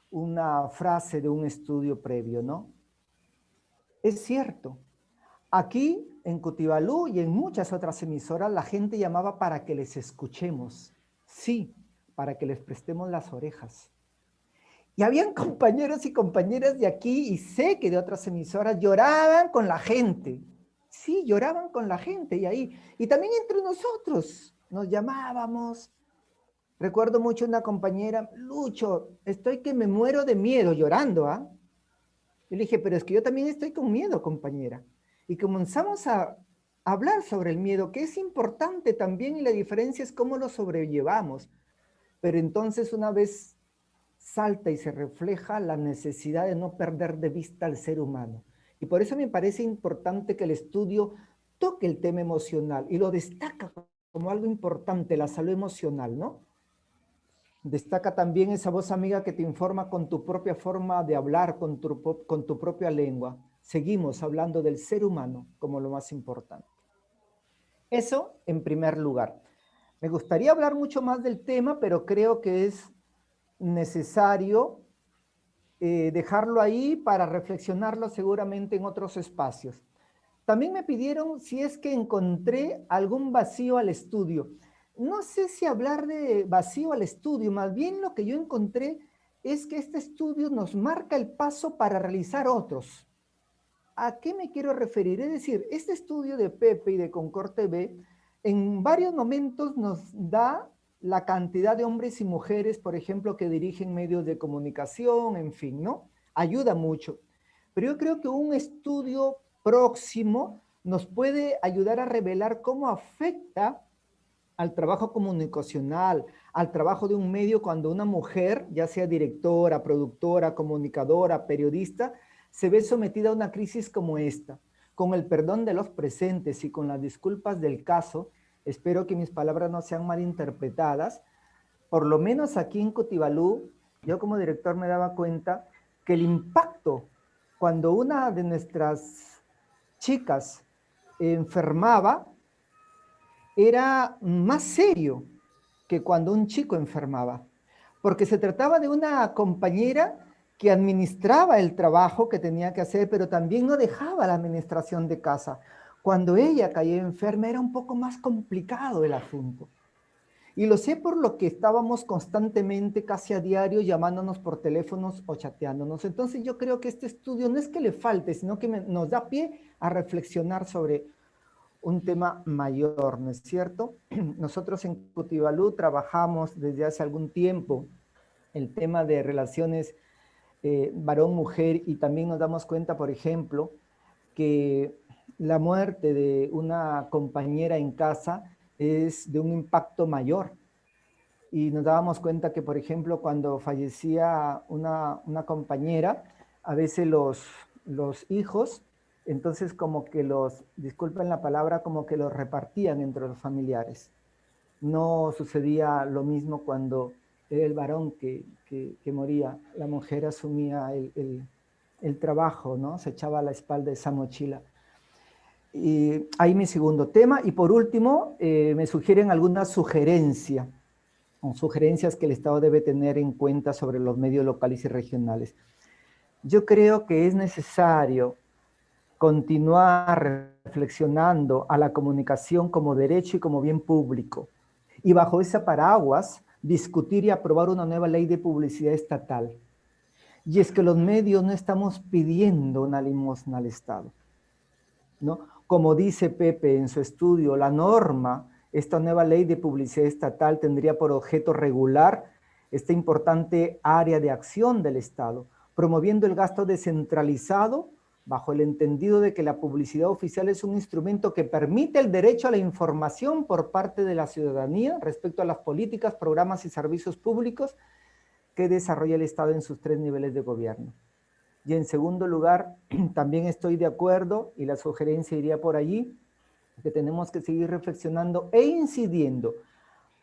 una frase de un estudio previo, ¿no? Es cierto. Aquí, en Cutivalú y en muchas otras emisoras, la gente llamaba para que les escuchemos. Sí, para que les prestemos las orejas. Y habían compañeros y compañeras de aquí, y sé que de otras emisoras, lloraban con la gente. Sí, lloraban con la gente y ahí. Y también entre nosotros nos llamábamos. Recuerdo mucho una compañera, Lucho, estoy que me muero de miedo, llorando, ¿ah? Yo le dije, pero es que yo también estoy con miedo, compañera. Y comenzamos a hablar sobre el miedo, que es importante también, y la diferencia es cómo lo sobrellevamos. Pero entonces una vez salta y se refleja la necesidad de no perder de vista al ser humano. Y por eso me parece importante que el estudio toque el tema emocional y lo destaca como algo importante, la salud emocional, ¿no? Destaca también esa voz amiga que te informa con tu propia forma de hablar, con tu propia lengua. Seguimos hablando del ser humano como lo más importante. Eso en primer lugar. Me gustaría hablar mucho más del tema, pero creo que es necesario dejarlo ahí para reflexionarlo seguramente en otros espacios. También me pidieron si es que encontré algún vacío al estudio. No sé si hablar de vacío al estudio, más bien lo que yo encontré es que este estudio nos marca el paso para realizar otros. ¿A qué me quiero referir? Es decir, este estudio de Pepe y de Concord TV en varios momentos nos da la cantidad de hombres y mujeres, por ejemplo, que dirigen medios de comunicación, en fin, ¿no? Ayuda mucho. Pero yo creo que un estudio próximo nos puede ayudar a revelar cómo afecta al trabajo comunicacional, al trabajo de un medio cuando una mujer, ya sea directora, productora, comunicadora, periodista, se ve sometida a una crisis como esta. Con el perdón de los presentes y con las disculpas del caso, espero que mis palabras no sean malinterpretadas. Por lo menos aquí en Cotibalú, yo como director me daba cuenta que el impacto cuando una de nuestras chicas enfermaba era más serio que cuando un chico enfermaba, porque se trataba de una compañera que administraba el trabajo que tenía que hacer, pero también no dejaba la administración de casa. Cuando ella caía enferma era un poco más complicado el asunto. Y lo sé por lo que estábamos constantemente, casi a diario, llamándonos por teléfonos o chateándonos. Entonces yo creo que este estudio no es que le falte, sino que nos da pie a reflexionar sobre un tema mayor, ¿no es cierto? Nosotros en Cotibalú trabajamos desde hace algún tiempo el tema de relaciones varón-mujer y también nos damos cuenta, por ejemplo, que la muerte de una compañera en casa es de un impacto mayor. Y nos dábamos cuenta que, por ejemplo, cuando fallecía una compañera, a veces los hijos, entonces como que disculpen la palabra, como que los repartían entre los familiares. No sucedía lo mismo cuando era el varón que moría. La mujer asumía el trabajo, ¿no? Se echaba a la espalda esa mochila. Y ahí mi segundo tema. Y por último, me sugieren alguna sugerencia o sugerencias que el Estado debe tener en cuenta sobre los medios locales y regionales. Yo creo que es necesario continuar reflexionando a la comunicación como derecho y como bien público. Y bajo ese paraguas, discutir y aprobar una nueva ley de publicidad estatal. Y es que los medios no estamos pidiendo una limosna al Estado, ¿no? Como dice Pepe en su estudio, la norma, esta nueva ley de publicidad estatal tendría por objeto regular esta importante área de acción del Estado, promoviendo el gasto descentralizado bajo el entendido de que la publicidad oficial es un instrumento que permite el derecho a la información por parte de la ciudadanía respecto a las políticas, programas y servicios públicos que desarrolla el Estado en sus 3 niveles de gobierno. Y en segundo lugar, también estoy de acuerdo, y la sugerencia iría por allí, que tenemos que seguir reflexionando e incidiendo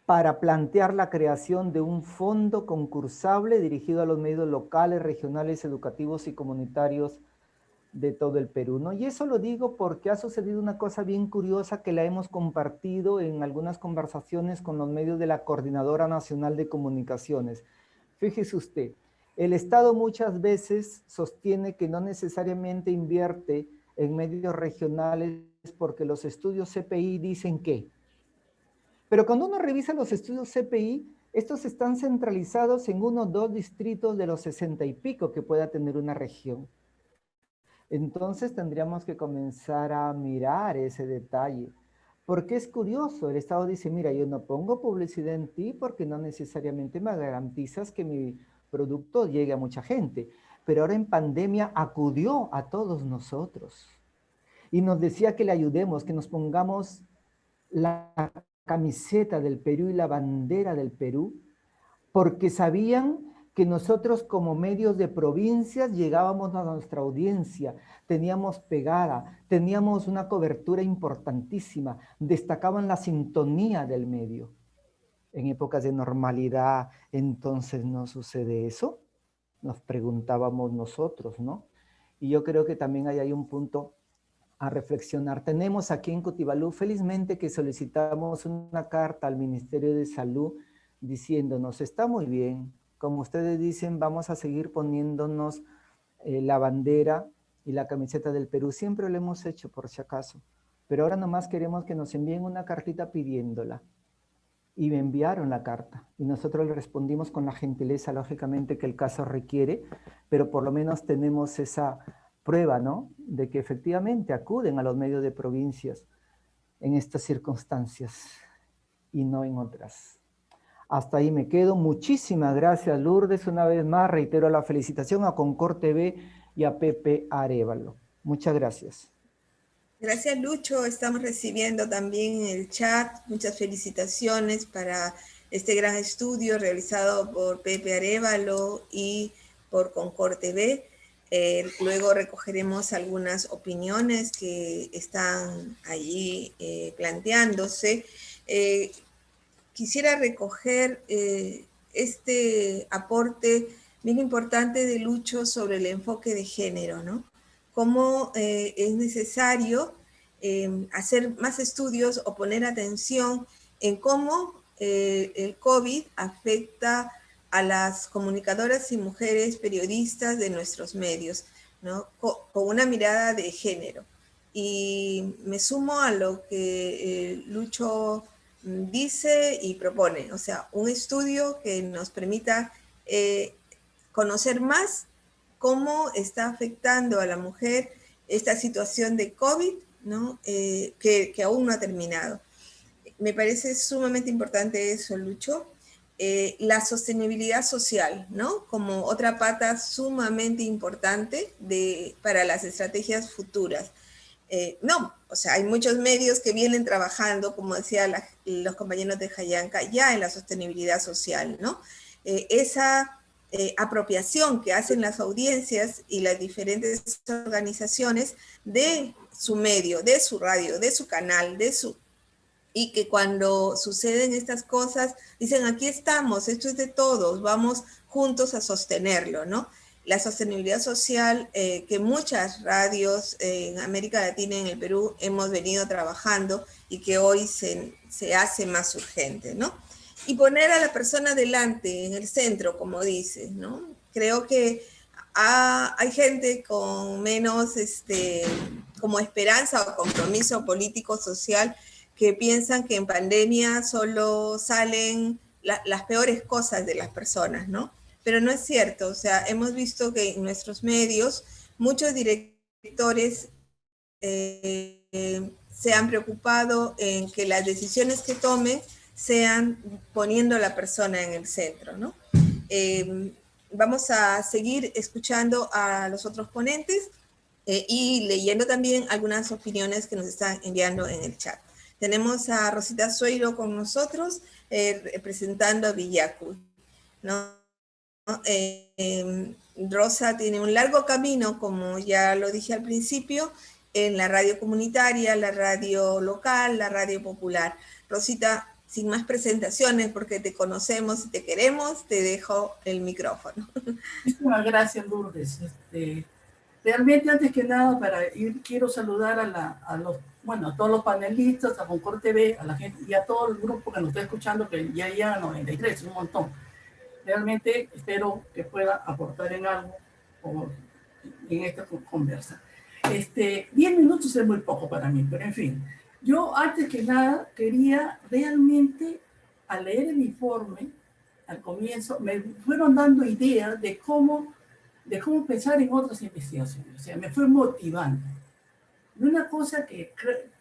para plantear la creación de un fondo concursable dirigido a los medios locales, regionales, educativos y comunitarios de todo el Perú, ¿no? Y eso lo digo porque ha sucedido una cosa bien curiosa que la hemos compartido en algunas conversaciones con los medios de la Coordinadora Nacional de Comunicaciones. Fíjese usted, el Estado muchas veces sostiene que no necesariamente invierte en medios regionales porque los estudios CPI dicen que. Pero cuando uno revisa los estudios CPI, estos están centralizados en 1 o 2 distritos de los 60 y pico que pueda tener una región. Entonces tendríamos que comenzar a mirar ese detalle. Porque es curioso, el Estado dice, mira, yo no pongo publicidad en ti porque no necesariamente me garantizas que mi producto llegue a mucha gente. Pero ahora en pandemia acudió a todos nosotros y nos decía que le ayudemos, que nos pongamos la camiseta del Perú y la bandera del Perú, porque sabían que nosotros como medios de provincias llegábamos a nuestra audiencia, teníamos pegada, teníamos una cobertura importantísima, destacaban la sintonía del medio. En épocas de normalidad, entonces, ¿no sucede eso? Nos preguntábamos nosotros, ¿no? Y yo creo que también hay un punto a reflexionar. Tenemos aquí en Cutibalú, felizmente, que solicitamos una carta al Ministerio de Salud diciéndonos, está muy bien, como ustedes dicen, vamos a seguir poniéndonos la bandera y la camiseta del Perú. Siempre lo hemos hecho, por si acaso. Pero ahora nomás queremos que nos envíen una cartita pidiéndola. Y me enviaron la carta. Y nosotros le respondimos con la gentileza, lógicamente, que el caso requiere, pero por lo menos tenemos esa prueba, ¿no? De que efectivamente acuden a los medios de provincias en estas circunstancias y no en otras. Hasta ahí me quedo. Muchísimas gracias, Lourdes. Una vez más reitero la felicitación a Concord TV y a Pepe Arévalo. Muchas gracias. Gracias, Lucho. Estamos recibiendo también en el chat muchas felicitaciones para este gran estudio realizado por Pepe Arévalo y por Concord TV. Luego recogeremos algunas opiniones que están allí planteándose. Quisiera recoger este aporte bien importante de Lucho sobre el enfoque de género, ¿no? Cómo es necesario hacer más estudios o poner atención en cómo el COVID afecta a las comunicadoras y mujeres periodistas de nuestros medios, ¿no? Con una mirada de género. Y me sumo a lo que Lucho dice y propone, o sea, un estudio que nos permita conocer más cómo está afectando a la mujer esta situación de COVID, ¿no? Que aún no ha terminado. Me parece sumamente importante eso, Lucho. La sostenibilidad social, ¿no? Como otra pata sumamente importante para las estrategias futuras. No, o sea, hay muchos medios que vienen trabajando, como decía los compañeros de Jayanca, ya en la sostenibilidad social, ¿no? Esa apropiación que hacen las audiencias y las diferentes organizaciones de su medio, de su radio, de su canal, y que cuando suceden estas cosas, dicen, aquí estamos, esto es de todos, vamos juntos a sostenerlo, ¿no? La sostenibilidad social que muchas radios en América Latina y en el Perú hemos venido trabajando y que hoy se hace más urgente, ¿no? Y poner a la persona delante, en el centro, como dices, ¿no? Creo que hay gente con menos como esperanza o compromiso político-social que piensan que en pandemia solo salen las peores cosas de las personas, ¿no? Pero no es cierto, o sea, hemos visto que en nuestros medios muchos directores se han preocupado en que las decisiones que tomen sean poniendo a la persona en el centro, ¿no? Vamos a seguir escuchando a los otros ponentes y leyendo también algunas opiniones que nos están enviando en el chat. Tenemos a Rosita Sueiro con nosotros, representando a Villacu, ¿no? Rosa tiene un largo camino, como ya lo dije al principio, en la radio comunitaria, la radio local, la radio popular. Rosita, sin más presentaciones, porque te conocemos y te queremos, te dejo el micrófono. Muchísimas gracias, Lourdes. Realmente, antes que nada, quiero saludar a todos los panelistas, a Concord TV, a la gente y a todo el grupo que nos está escuchando, que ya llegan a 93, un montón. Realmente espero que pueda aportar en algo en esta conversa. 10 minutos es muy poco para mí, pero en fin. Yo, antes que nada, quería realmente, al leer el informe, al comienzo, me fueron dando ideas de cómo pensar en otras investigaciones. O sea, me fue motivando. Y una cosa que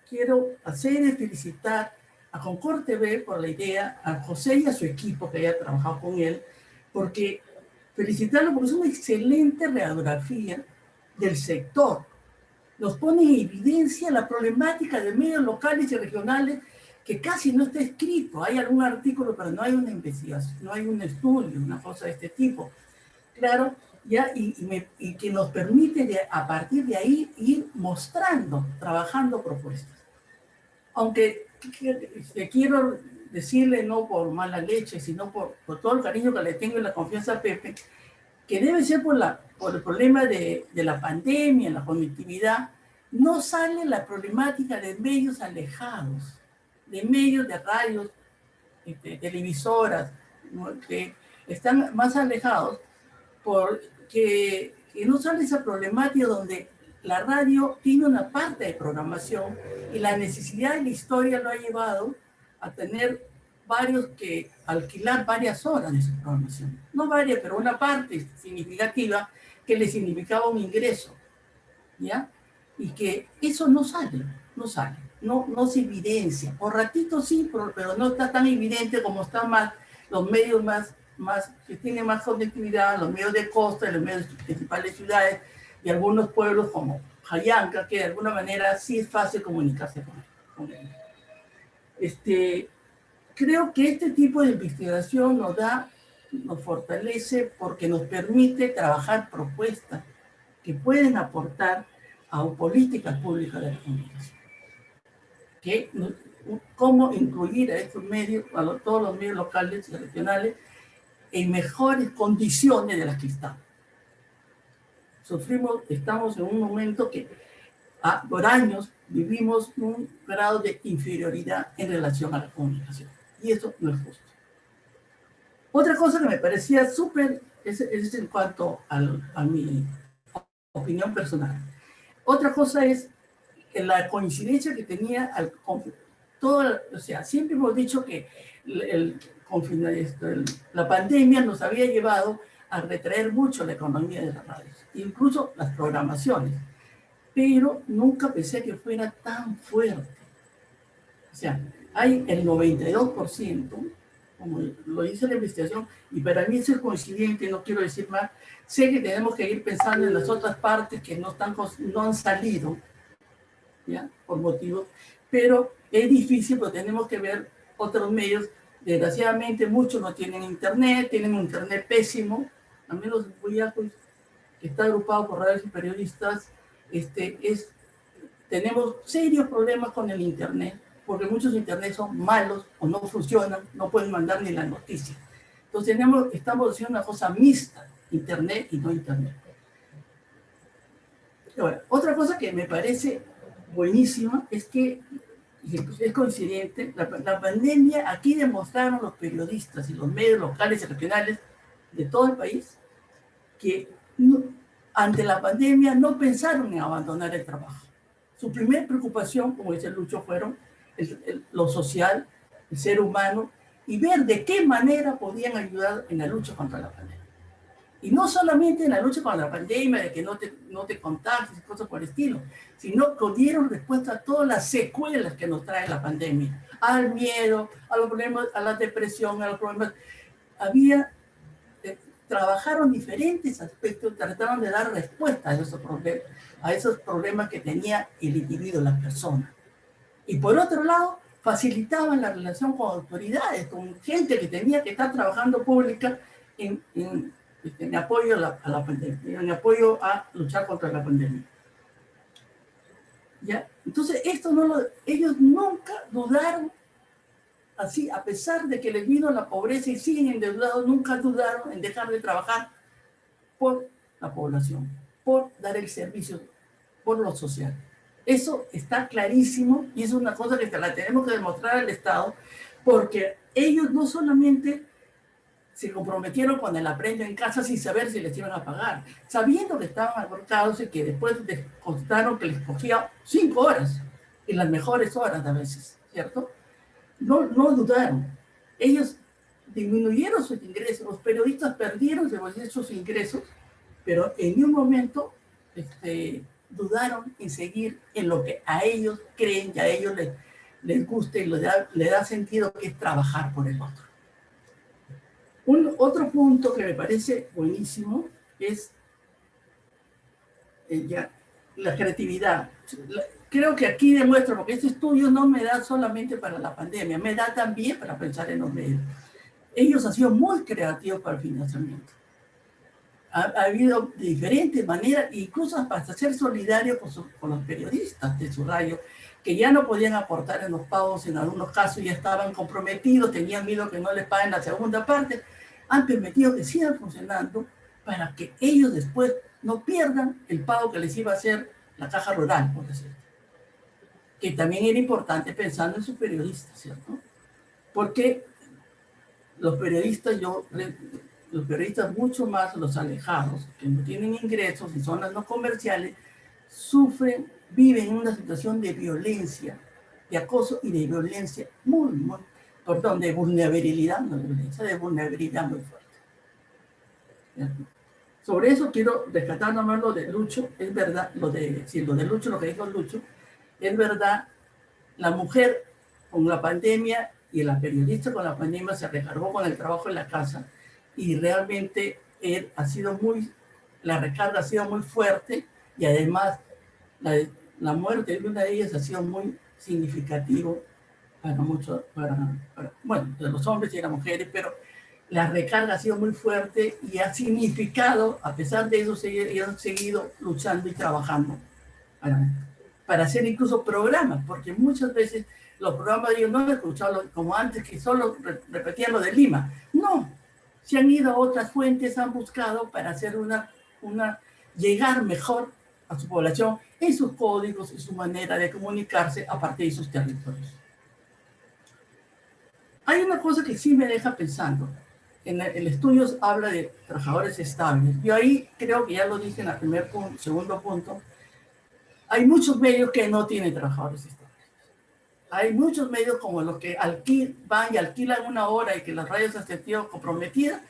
quiero hacer es felicitar a Concord TV por la idea, a José y a su equipo que haya trabajado con él, felicitarlo porque es una excelente radiografía del sector. Nos pone en evidencia la problemática de medios locales y regionales que casi no está escrito. Hay algún artículo, pero no hay una investigación, no hay un estudio, una cosa de este tipo. Claro, ya, y que nos permite a partir de ahí ir mostrando, trabajando propuestas. Aunque quiero decirle, no por mala leche, sino por todo el cariño que le tengo y la confianza a Pepe, que debe ser por el problema de la pandemia, la conectividad, no sale la problemática de medios alejados, de medios de radios, televisoras, ¿no?, que están más alejados, porque no sale esa problemática donde la radio tiene una parte de programación y la necesidad de la historia lo ha llevado a tener alquilar varias horas de su programación. No varias, pero una parte significativa que le significaba un ingreso, ¿ya? Y que eso no sale, no se evidencia. Por ratito sí, pero no está tan evidente como están los medios que tienen más conectividad, los medios de costa, los medios de principales ciudades y algunos pueblos como Jayanca, que de alguna manera sí es fácil comunicarse con ellos. Creo que este tipo de investigación nos fortalece porque nos permite trabajar propuestas que pueden aportar a políticas públicas de la comunicación. Cómo incluir a estos medios, todos los medios locales y regionales, en mejores condiciones de las que estamos. Estamos en un momento que por años vivimos un grado de inferioridad en relación a la comunicación. Y eso no es justo. Otra cosa que me parecía súper, es en cuanto a mi opinión personal. Otra cosa es la coincidencia que tenía o sea, siempre hemos dicho que la pandemia nos había llevado a retraer mucho la economía de las radios, incluso las programaciones, pero nunca pensé que fuera tan fuerte. O sea, hay el 92%, como lo dice la investigación, y para mí eso es coincidente, no quiero decir más. Sé que tenemos que ir pensando en las otras partes que no han salido, ¿ya?, por motivos, pero es difícil porque tenemos que ver otros medios. Desgraciadamente muchos no tienen internet, tienen un internet pésimo, al menos Guayaquil, que está agrupado por radios y periodistas, tenemos serios problemas con el internet, porque muchos internet son malos o no funcionan, no pueden mandar ni la noticia. Entonces estamos haciendo una cosa mixta, internet y no internet. Bueno, otra cosa que me parece buenísima es que, es coincidente, la pandemia, aquí demostraron los periodistas y los medios locales y regionales de todo el país que ante la pandemia no pensaron en abandonar el trabajo. Su primera preocupación, como dice Lucho, fueron lo social, el ser humano, y ver de qué manera podían ayudar en la lucha contra la pandemia. Y no solamente en la lucha contra la pandemia, de que no te contagies y cosas por el estilo, sino que dieron respuesta a todas las secuelas que nos trae la pandemia, al miedo, a los problemas, a la depresión, a los problemas. Trabajaron diferentes aspectos, trataron de dar respuesta a esos problemas que tenía el individuo, la persona. Y por otro lado, facilitaban la relación con autoridades, con gente que tenía que estar trabajando pública en apoyo a la pandemia, en apoyo a luchar contra la pandemia. ¿Ya? Entonces, ellos nunca dudaron, así, a pesar de que les vino la pobreza y siguen endeudados, nunca dudaron en dejar de trabajar por la población, por dar el servicio, por lo social. Eso está clarísimo y es una cosa que la tenemos que demostrar al Estado, porque ellos no solamente se comprometieron con el aprendo en casa sin saber si les iban a pagar, sabiendo que estaban ahorcados y que después les contaron que les cogía 5 horas, y las mejores horas a veces, ¿cierto? No dudaron. Ellos disminuyeron sus ingresos, los periodistas perdieron sus ingresos, pero en un momento dudaron en seguir en lo que a ellos creen y a ellos les gusta y le da sentido, que es trabajar por el otro. Otro punto que me parece buenísimo es la creatividad. Creo que aquí demuestro, porque este estudio no me da solamente para la pandemia, me da también para pensar en los medios. Ellos han sido muy creativos para el financiamiento. Ha habido de diferentes maneras, incluso hasta ser solidarios con los periodistas de su radio, que ya no podían aportar en los pagos, en algunos casos ya estaban comprometidos, tenían miedo que no les paguen la segunda parte, han permitido que sigan funcionando para que ellos después no pierdan el pago que les iba a hacer la caja rural, por decirlo, que también era importante pensando en sus periodistas, ¿cierto? Porque los periodistas mucho más los alejados, que no tienen ingresos en zonas no comerciales, viven en una situación de violencia, de acoso y de violencia de vulnerabilidad, no de violencia, de vulnerabilidad muy fuerte. ¿Cierto? Sobre eso quiero rescatar nomás lo de Lucho, es verdad, lo de Lucho, lo que dijo Lucho, es verdad, la mujer con la pandemia y la periodista con la pandemia se recargó con el trabajo en la casa y realmente la recarga ha sido muy fuerte y además la muerte de una de ellas ha sido muy significativo para muchos, bueno, de los hombres y de las mujeres, pero la recarga ha sido muy fuerte y ha significado, a pesar de eso, han seguido luchando y trabajando para hacer incluso programas, porque muchas veces los programas de ellos no han escuchado como antes, que solo repetían lo de Lima. No, se han ido a otras fuentes, han buscado para hacer llegar mejor a su población en sus códigos y su manera de comunicarse a partir de sus territorios. Hay una cosa que sí me deja pensando. En el estudio habla de trabajadores estables. Yo ahí creo que ya lo dije en el segundo punto. Hay muchos medios que no tienen trabajadores estables. Hay muchos medios como los que van y alquilan una hora y que las radios se han sentido comprometidas,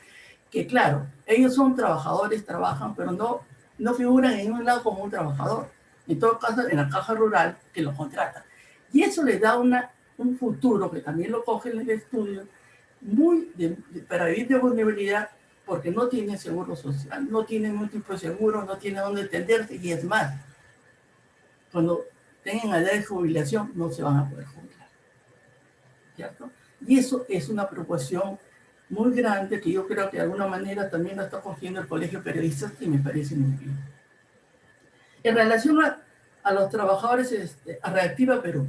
que claro, ellos son trabajadores, trabajan, pero no figuran en un lado como un trabajador. En todo caso, en la caja rural que los contrata. Y eso les da un futuro, que también lo coge en el estudio, para vivir de vulnerabilidad, porque no tienen seguro social, no tienen ningún tipo de seguro, no tienen dónde atenderse, y es más, cuando tengan edad de jubilación no se van a poder jubilar, ¿cierto? Y eso es una preocupación muy grande que yo creo que de alguna manera también la está cogiendo el Colegio de Periodistas y me parece muy bien. En relación a los trabajadores, a Reactiva Perú,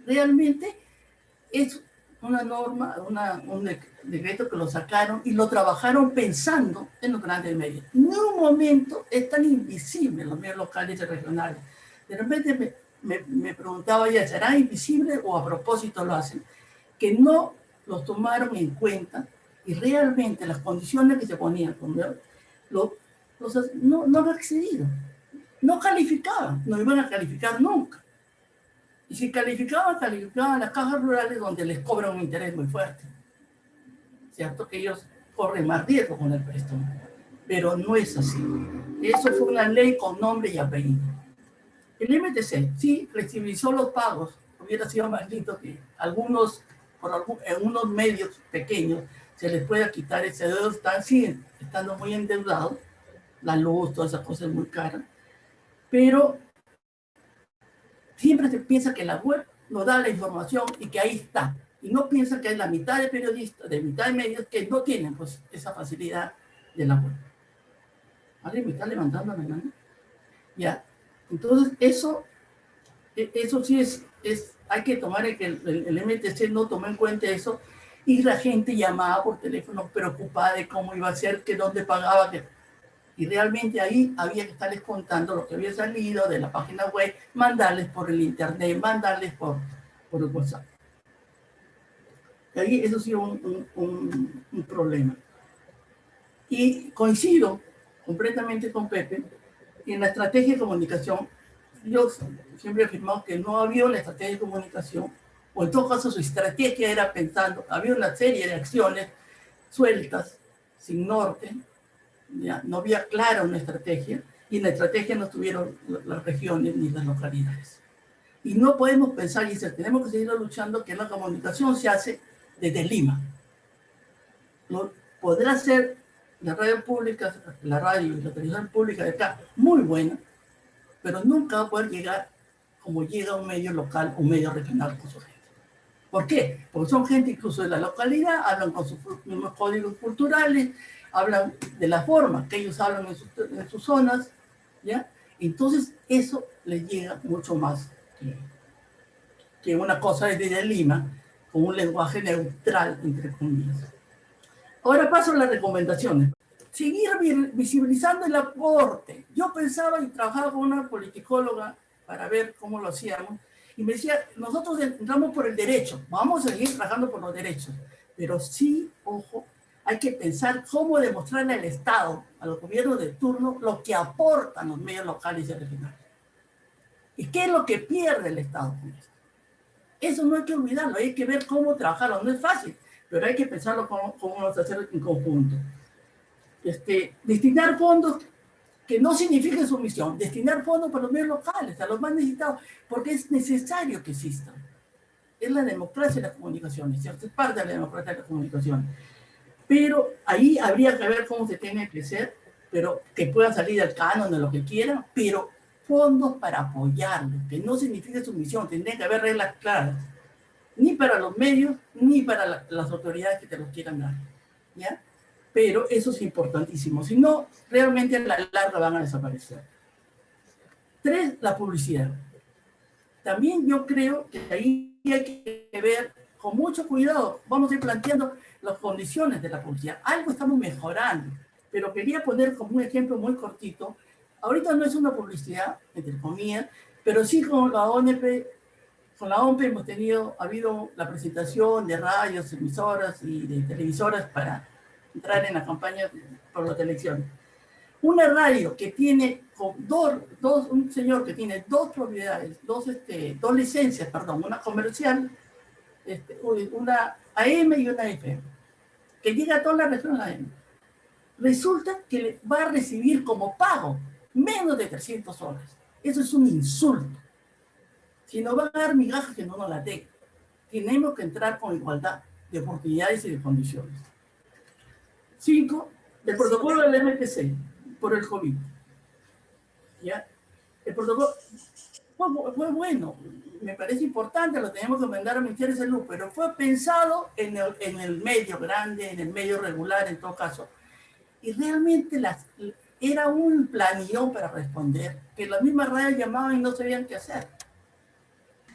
realmente es una norma, un decreto que lo sacaron y lo trabajaron pensando en los grandes medios. En un momento es tan invisible los medios locales y regionales. De repente me preguntaba ya, ¿será invisible o a propósito lo hacen? Que no los tomaron en cuenta y realmente las condiciones que se ponían no han accedido. No calificaban, no iban a calificar nunca. Y si calificaban las cajas rurales donde les cobran un interés muy fuerte. ¿Cierto? Que ellos corren más riesgo con el préstamo. Pero no es así. Eso fue una ley con nombre y apellido. El MTC sí flexibilizó los pagos. Hubiera sido más lindo que en unos medios pequeños se les pueda quitar ese dedo. Siguen estando muy endeudados. La luz, todas esas cosas muy caras. Pero siempre se piensa que la web nos da la información y que ahí está. Y no piensa que hay la mitad de periodistas, de mitad de medios que no tienen pues esa facilidad de la web. ¿Alguien me está levantando la mano? Ya. Entonces, eso sí hay que tomar que el MTC no tomó en cuenta eso y la gente llamaba por teléfono preocupada de cómo iba a ser, que dónde pagaba, y realmente ahí había que estarles contando lo que había salido de la página web, mandarles por el internet, mandarles por el WhatsApp. Y ahí eso sí un problema. Y coincido completamente con Pepe en la estrategia de comunicación. Yo siempre he afirmado que no había una estrategia de comunicación, o en todo caso su estrategia era pensando, había una serie de acciones sueltas, sin norte. Ya, no había clara una estrategia y en la estrategia no estuvieron las regiones ni las localidades. Y no podemos pensar y decir, tenemos que seguir luchando que la comunicación se hace desde Lima. Podrá ser la radio pública, la radio y la televisión pública de acá muy buena, pero nunca va a poder llegar como llega un medio local, un medio regional con su gente. ¿Por qué? Porque son gente incluso de la localidad, hablan con sus mismos códigos culturales, hablan de la forma que ellos hablan en sus zonas, ¿ya? Entonces, eso les llega mucho más que una cosa desde Lima, con un lenguaje neutral, entre comillas. Ahora paso a las recomendaciones. seguir visibilizando el aporte. Yo pensaba y trabajaba con una politicóloga para ver cómo lo hacíamos, y me decía, nosotros entramos por el derecho, vamos a seguir trabajando por los derechos, pero sí, ojo, hay que pensar cómo demostrarle al Estado, a los gobiernos de turno, lo que aportan los medios locales y regionales. ¿Y qué es lo que pierde el Estado con esto? Eso no hay que olvidarlo, hay que ver cómo trabajarlo. No es fácil, pero hay que pensarlo cómo vamos a hacer en conjunto. Destinar fondos, que no signifique sumisión, destinar fondos para los medios locales, a los más necesitados, porque es necesario que existan. Es la democracia de las comunicaciones, ¿cierto? Es parte de la democracia de las comunicaciones. Pero ahí habría que ver cómo se tiene que hacer, pero que pueda salir del canon de lo que quiera, pero fondos para apoyarlo, que no signifique sumisión, tendría que haber reglas claras, ni para los medios, ni para las autoridades que te los quieran dar, ¿ya? Pero eso es importantísimo, si no, realmente a la larga van a desaparecer. 3, la publicidad. También yo creo que ahí hay que ver con mucho cuidado, vamos a ir planteando las condiciones de la publicidad. Algo estamos mejorando, pero quería poner como un ejemplo muy cortito. Ahorita no es una publicidad, entre comillas, pero sí con la ONP, con la OMP ha habido la presentación de radios, emisoras y de televisoras para entrar en la campaña por las elecciones. Una radio que tiene un señor que tiene 2 propiedades, dos licencias, perdón, una comercial, una AM y una FM, que llega a toda la región AM. Resulta que va a recibir como pago menos de 300 soles. Eso es un insulto. Si nos van a dar migajas, que no nos la den. Tenemos que entrar con igualdad de oportunidades y de condiciones. 5, el protocolo del MPC por el COVID. ¿Ya? El protocolo fue bueno, me parece importante, lo tenemos que mandar al Ministerio de Salud, pero fue pensado en el medio grande, en el medio regular, en todo caso. Y realmente era un planillón para responder, que las mismas radios llamaban y no sabían qué hacer.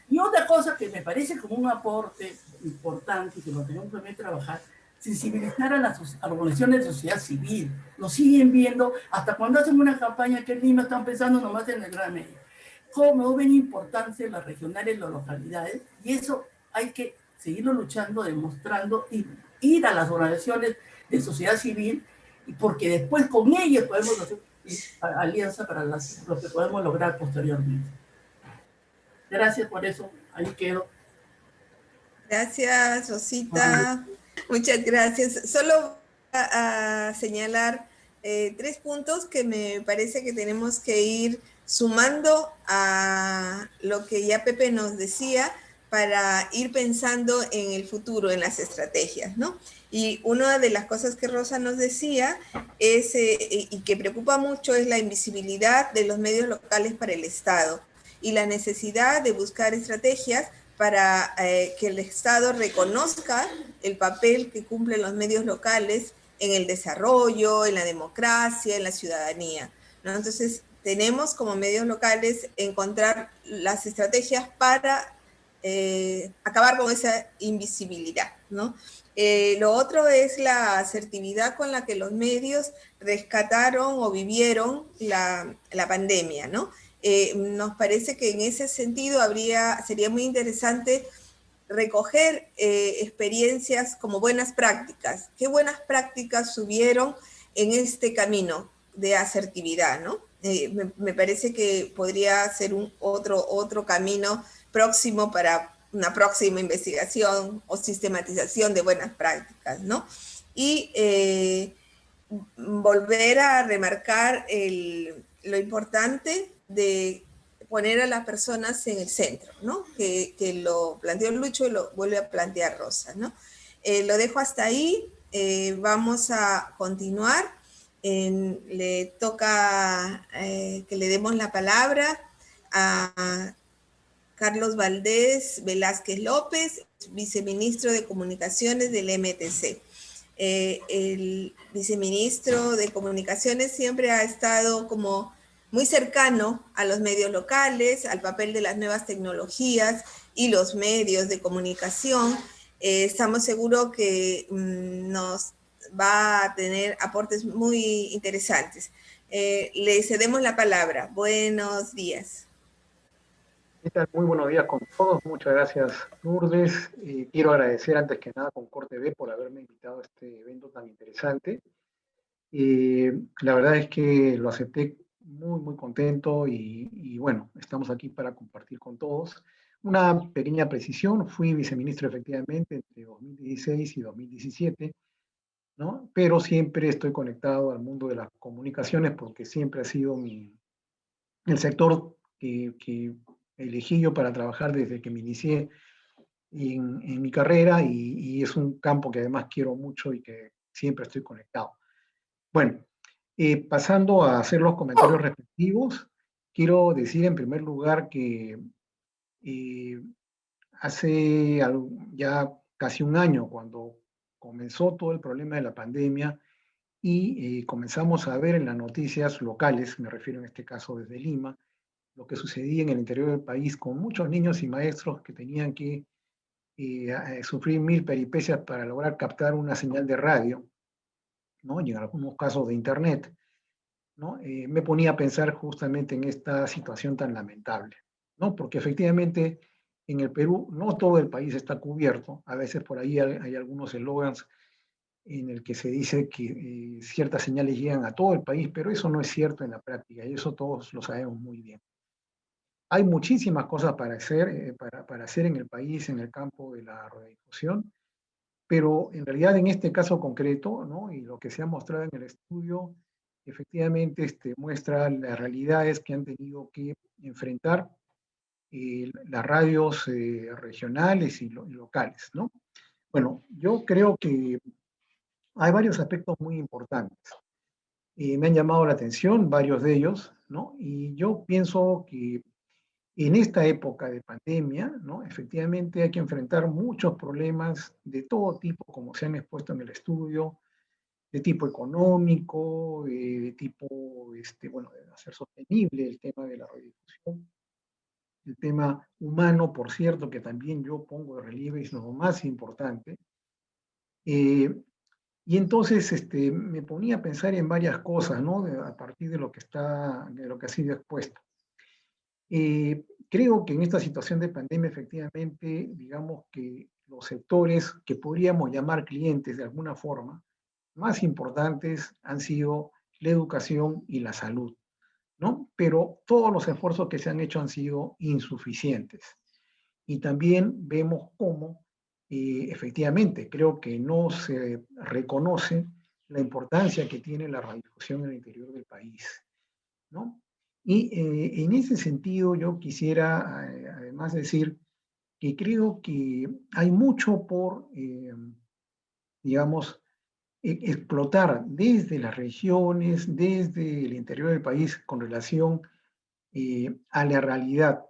Y otra cosa que me parece como un aporte importante, que lo tenemos que también trabajar, sensibilizar a las organizaciones de sociedad civil. Lo siguen viendo, hasta cuando hacen una campaña que en Lima están pensando nomás en el gran medio. Cómo ven importancia las regionales y las localidades, y eso hay que seguirlo luchando, demostrando, y ir a las organizaciones de sociedad civil, porque después con ellos podemos hacer alianza para lo que podemos lograr posteriormente. Gracias por eso, ahí quedo. Gracias, Rosita. Muchas gracias. Solo a señalar 3 puntos que me parece que tenemos que ir sumando a lo que ya Pepe nos decía para ir pensando en el futuro, en las estrategias, ¿no? Y una de las cosas que Rosa nos decía es, y que preocupa mucho, es la invisibilidad de los medios locales para el Estado y la necesidad de buscar estrategias para que el Estado reconozca el papel que cumplen los medios locales en el desarrollo, en la democracia, en la ciudadanía, ¿no? Entonces, tenemos como medios locales encontrar las estrategias para acabar con esa invisibilidad, ¿no? Lo otro es la asertividad con la que los medios rescataron o vivieron la pandemia, ¿no? Nos parece que en ese sentido sería muy interesante recoger experiencias como buenas prácticas. ¿Qué buenas prácticas subieron en este camino de asertividad, ¿no? Me parece que podría ser otro camino próximo para una próxima investigación o sistematización de buenas prácticas, ¿no? Y volver a remarcar lo importante de poner a las personas en el centro, ¿no? Que lo planteó Lucho y lo vuelve a plantear Rosa, ¿no? Lo dejo hasta ahí, vamos a continuar. Le toca que le demos la palabra a Carlos Valdés Velázquez López, viceministro de Comunicaciones del MTC. El viceministro de Comunicaciones siempre ha estado como muy cercano a los medios locales, al papel de las nuevas tecnologías y los medios de comunicación. Estamos seguros que nos va a tener aportes muy interesantes. Le cedemos la palabra. Buenos días. ¿Qué tal? Muy buenos días con todos. Muchas gracias, Lourdes. Quiero agradecer antes que nada a Concord TV por haberme invitado a este evento tan interesante. La verdad es que lo acepté muy, muy contento y bueno, estamos aquí para compartir con todos. Una pequeña precisión, fui viceministro efectivamente entre 2016 y 2017, ¿no? Pero siempre estoy conectado al mundo de las comunicaciones porque siempre ha sido el sector que elegí yo para trabajar desde que me inicié en mi carrera y es un campo que además quiero mucho y que siempre estoy conectado. Bueno, pasando a hacer los comentarios respectivos, quiero decir en primer lugar que hace ya casi un año, cuando comenzó todo el problema de la pandemia y comenzamos a ver en las noticias locales, me refiero en este caso desde Lima, lo que sucedía en el interior del país con muchos niños y maestros que tenían que sufrir mil peripecias para lograr captar una señal de radio, ¿no? Y en algunos casos de internet, ¿no? Me ponía a pensar justamente en esta situación tan lamentable, ¿no? Porque efectivamente en el Perú no todo el país está cubierto, a veces por ahí hay algunos eslogans en el que se dice que ciertas señales llegan a todo el país, pero eso no es cierto en la práctica y eso todos lo sabemos muy bien. Hay muchísimas cosas para hacer en el país, en el campo de la radiodifusión, pero en realidad en este caso concreto, ¿no? Y lo que se ha mostrado en el estudio, efectivamente muestra las realidades que han tenido que enfrentar las radios regionales y locales, ¿no? Bueno, yo creo que hay varios aspectos muy importantes. Me han llamado la atención varios de ellos, ¿no? Y yo pienso que en esta época de pandemia, ¿no? Efectivamente hay que enfrentar muchos problemas de todo tipo, como se han expuesto en el estudio, de tipo económico, de tipo, bueno, de hacer sostenible el tema de la radiodifusión, el tema humano, por cierto, que también yo pongo de relieve, es lo más importante. Y entonces me ponía a pensar en varias cosas, ¿no? A partir de lo que ha sido expuesto. Creo que en esta situación de pandemia, efectivamente, digamos que los sectores que podríamos llamar clientes de alguna forma, más importantes han sido la educación y la salud, ¿no? Pero todos los esfuerzos que se han hecho han sido insuficientes. Y también vemos cómo, efectivamente, creo que no se reconoce la importancia que tiene la radiodifusión en el interior del país, ¿no? Y en ese sentido yo quisiera además decir que creo que hay mucho por, digamos, explotar desde las regiones, desde el interior del país con relación a la realidad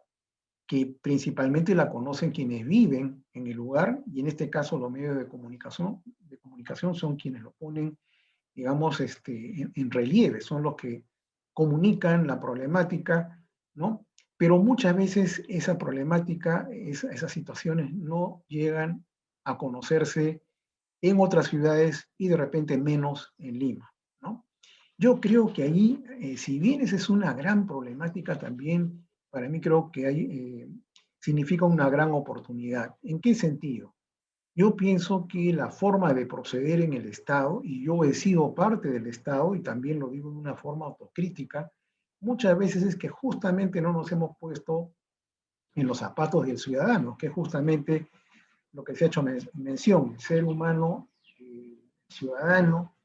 que principalmente la conocen quienes viven en el lugar, y en este caso los medios de comunicación son quienes lo ponen, digamos, en relieve, son los que comunican la problemática, ¿no? Pero muchas veces esa problemática, esas situaciones no llegan a conocerse en otras ciudades y de repente menos en Lima, ¿no? Yo creo que ahí, si bien esa es una gran problemática también, para mí creo que ahí significa una gran oportunidad. ¿En qué sentido? Yo pienso que la forma de proceder en el Estado, y yo he sido parte del Estado, y también lo digo de una forma autocrítica, muchas veces es que justamente no nos hemos puesto en los zapatos del ciudadano, que es justamente lo que se ha hecho mención, el ser humano, ciudadano,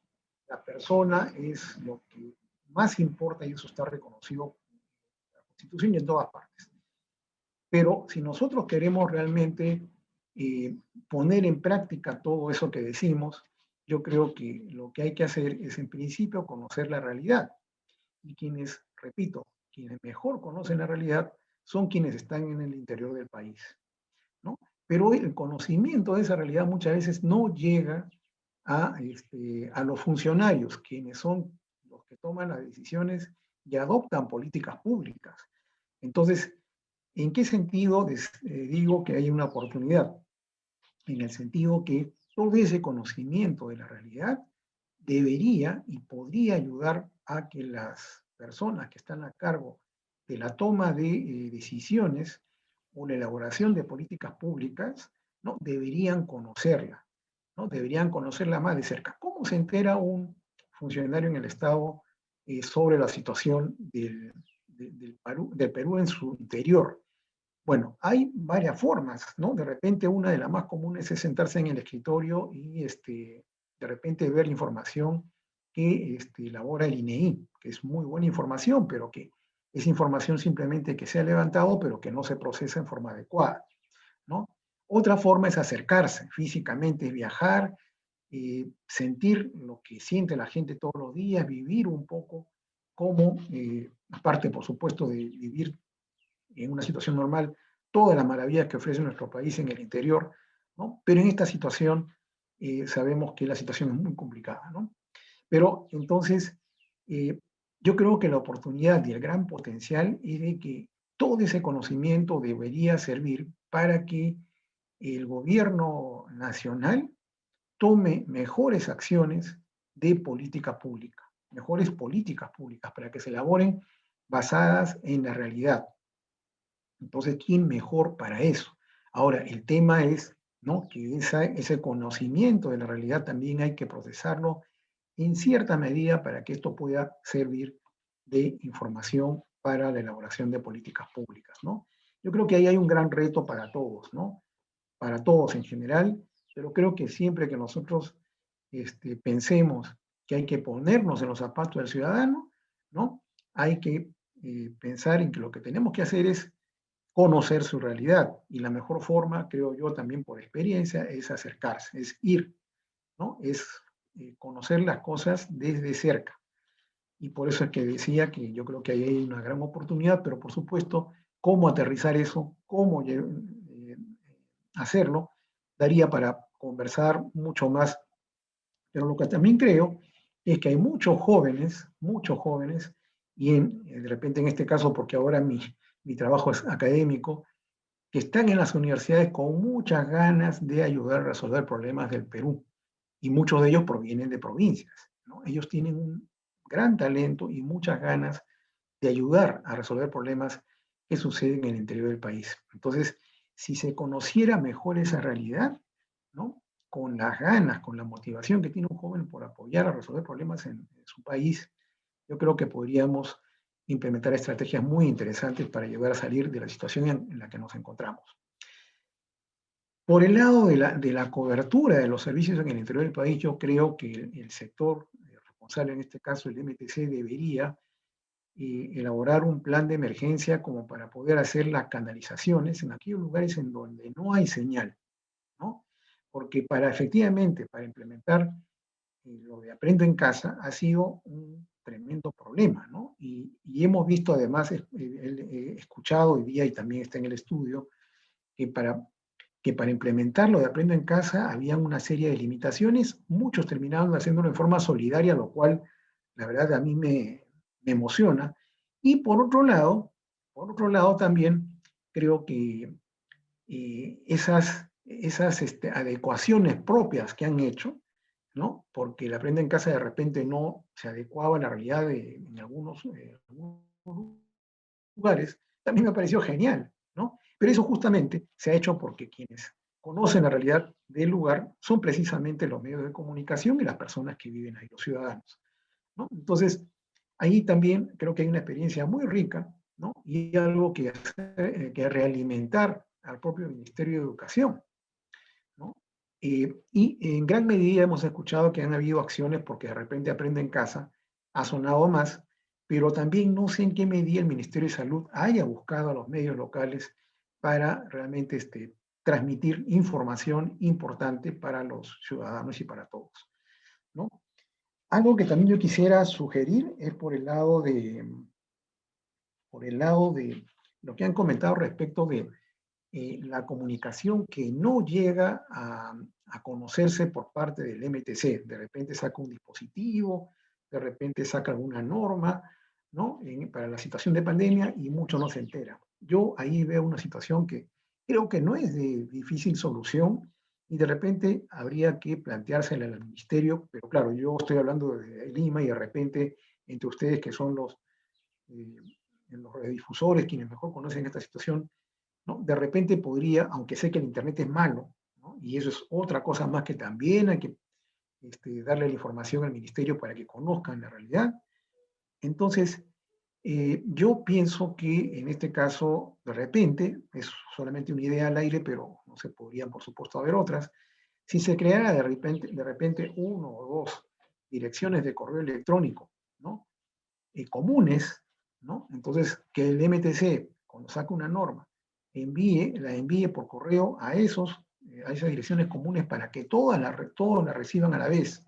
la persona es lo que más importa y eso está reconocido en la Constitución y en todas partes. Pero si nosotros queremos realmente poner en práctica todo eso que decimos, yo creo que lo que hay que hacer es en principio conocer la realidad. Y quienes, repito, quienes mejor conocen la realidad son quienes están en el interior del país, ¿no? Pero el conocimiento de esa realidad muchas veces no llega a los funcionarios, quienes son los que toman las decisiones y adoptan políticas públicas. Entonces, ¿en qué sentido digo que hay una oportunidad? En el sentido que todo ese conocimiento de la realidad debería y podría ayudar a que las personas que están a cargo de la toma de decisiones o la elaboración de políticas públicas, ¿no? Deberían conocerla, ¿no? Deberían conocerla más de cerca. ¿Cómo se entera un funcionario en el Estado sobre la situación del Perú en su interior? Bueno, hay varias formas, ¿no? De repente una de las más comunes es sentarse en el escritorio y de repente ver información que elabora el INEI, que es muy buena información, pero que es información simplemente que se ha levantado, pero que no se procesa en forma adecuada, ¿no? Otra forma es acercarse físicamente, viajar, sentir lo que siente la gente todos los días, vivir un poco como, aparte por supuesto de vivir en una situación normal, todas las maravillas que ofrece nuestro país en el interior, ¿no? Pero en esta situación sabemos que la situación es muy complicada, ¿no? Pero entonces, yo creo que la oportunidad y el gran potencial es de que todo ese conocimiento debería servir para que el gobierno nacional tome mejores acciones de política pública, mejores políticas públicas para que se elaboren basadas en la realidad. Entonces, ¿quién mejor para eso? Ahora, el tema es, ¿no?, que ese conocimiento de la realidad también hay que procesarlo en cierta medida para que esto pueda servir de información para la elaboración de políticas públicas, ¿no? Yo creo que ahí hay un gran reto para todos, ¿no? Para todos en general, pero creo que siempre que nosotros pensemos que hay que ponernos en los zapatos del ciudadano, ¿no? Hay que pensar en que lo que tenemos que hacer es conocer su realidad. Y la mejor forma, creo yo también por experiencia, es acercarse, es ir, ¿no? Es conocer las cosas desde cerca. Y por eso es que decía que yo creo que ahí hay una gran oportunidad, pero por supuesto, cómo aterrizar eso, cómo hacerlo, daría para conversar mucho más. Pero lo que también creo es que hay muchos jóvenes, y de repente en este caso, porque ahora mi trabajo es académico, que están en las universidades con muchas ganas de ayudar a resolver problemas del Perú. Y muchos de ellos provienen de provincias, ¿no? Ellos tienen un gran talento y muchas ganas de ayudar a resolver problemas que suceden en el interior del país. Entonces, si se conociera mejor esa realidad, ¿no?, con las ganas, con la motivación que tiene un joven por apoyar a resolver problemas en su país, yo creo que podríamos implementar estrategias muy interesantes para ayudar a salir de la situación en la que nos encontramos. Por el lado de la cobertura de los servicios en el interior del país, yo creo que el sector responsable, en este caso el MTC, debería elaborar un plan de emergencia como para poder hacer las canalizaciones en aquellos lugares en donde no hay señal, ¿no? Porque efectivamente, para implementar lo de Aprendo en Casa ha sido un tremendo problema, ¿no? Y hemos visto además, he escuchado hoy día y también está en el estudio, que para implementar lo de Aprendo en Casa había una serie de limitaciones, muchos terminaron haciéndolo en forma solidaria, lo cual la verdad a mí me emociona. Y por otro lado también creo que esas adecuaciones propias que han hecho, ¿no? Porque el Aprende en Casa de repente no se adecuaba a la realidad en algunos lugares, también me pareció genial, ¿no? Pero eso justamente se ha hecho porque quienes conocen la realidad del lugar son precisamente los medios de comunicación y las personas que viven ahí, los ciudadanos, ¿no? Entonces, ahí también creo que hay una experiencia muy rica, ¿no? Y algo que realimentar al propio Ministerio de Educación, ¿no? Y en gran medida hemos escuchado que han habido acciones porque de repente Aprende en Casa ha sonado más, pero también no sé en qué medida el Ministerio de Salud haya buscado a los medios locales para realmente transmitir información importante para los ciudadanos y para todos, ¿no? Algo que también yo quisiera sugerir es por el lado de lo que han comentado respecto de la comunicación que no llega a conocerse por parte del MTC. De repente saca un dispositivo, de repente saca alguna norma, ¿no?, para la situación de pandemia y mucho no se entera. Yo ahí veo una situación que creo que no es de difícil solución y de repente habría que planteársela al ministerio, pero claro, yo estoy hablando de Lima y de repente entre ustedes que son los radiodifusores, quienes mejor conocen esta situación, ¿no? De repente podría, aunque sé que el Internet es malo, ¿no? Y eso es otra cosa más que también hay que darle la información al ministerio para que conozcan la realidad. Entonces, yo pienso que en este caso, de repente, es solamente una idea al aire, pero no se podrían, por supuesto, haber otras. Si se creara de repente uno o dos direcciones de correo electrónico, ¿no? Comunes, ¿no? Entonces, que el MTC, cuando saca una norma, la envíe por correo a esas direcciones comunes para que todos la reciban a la vez,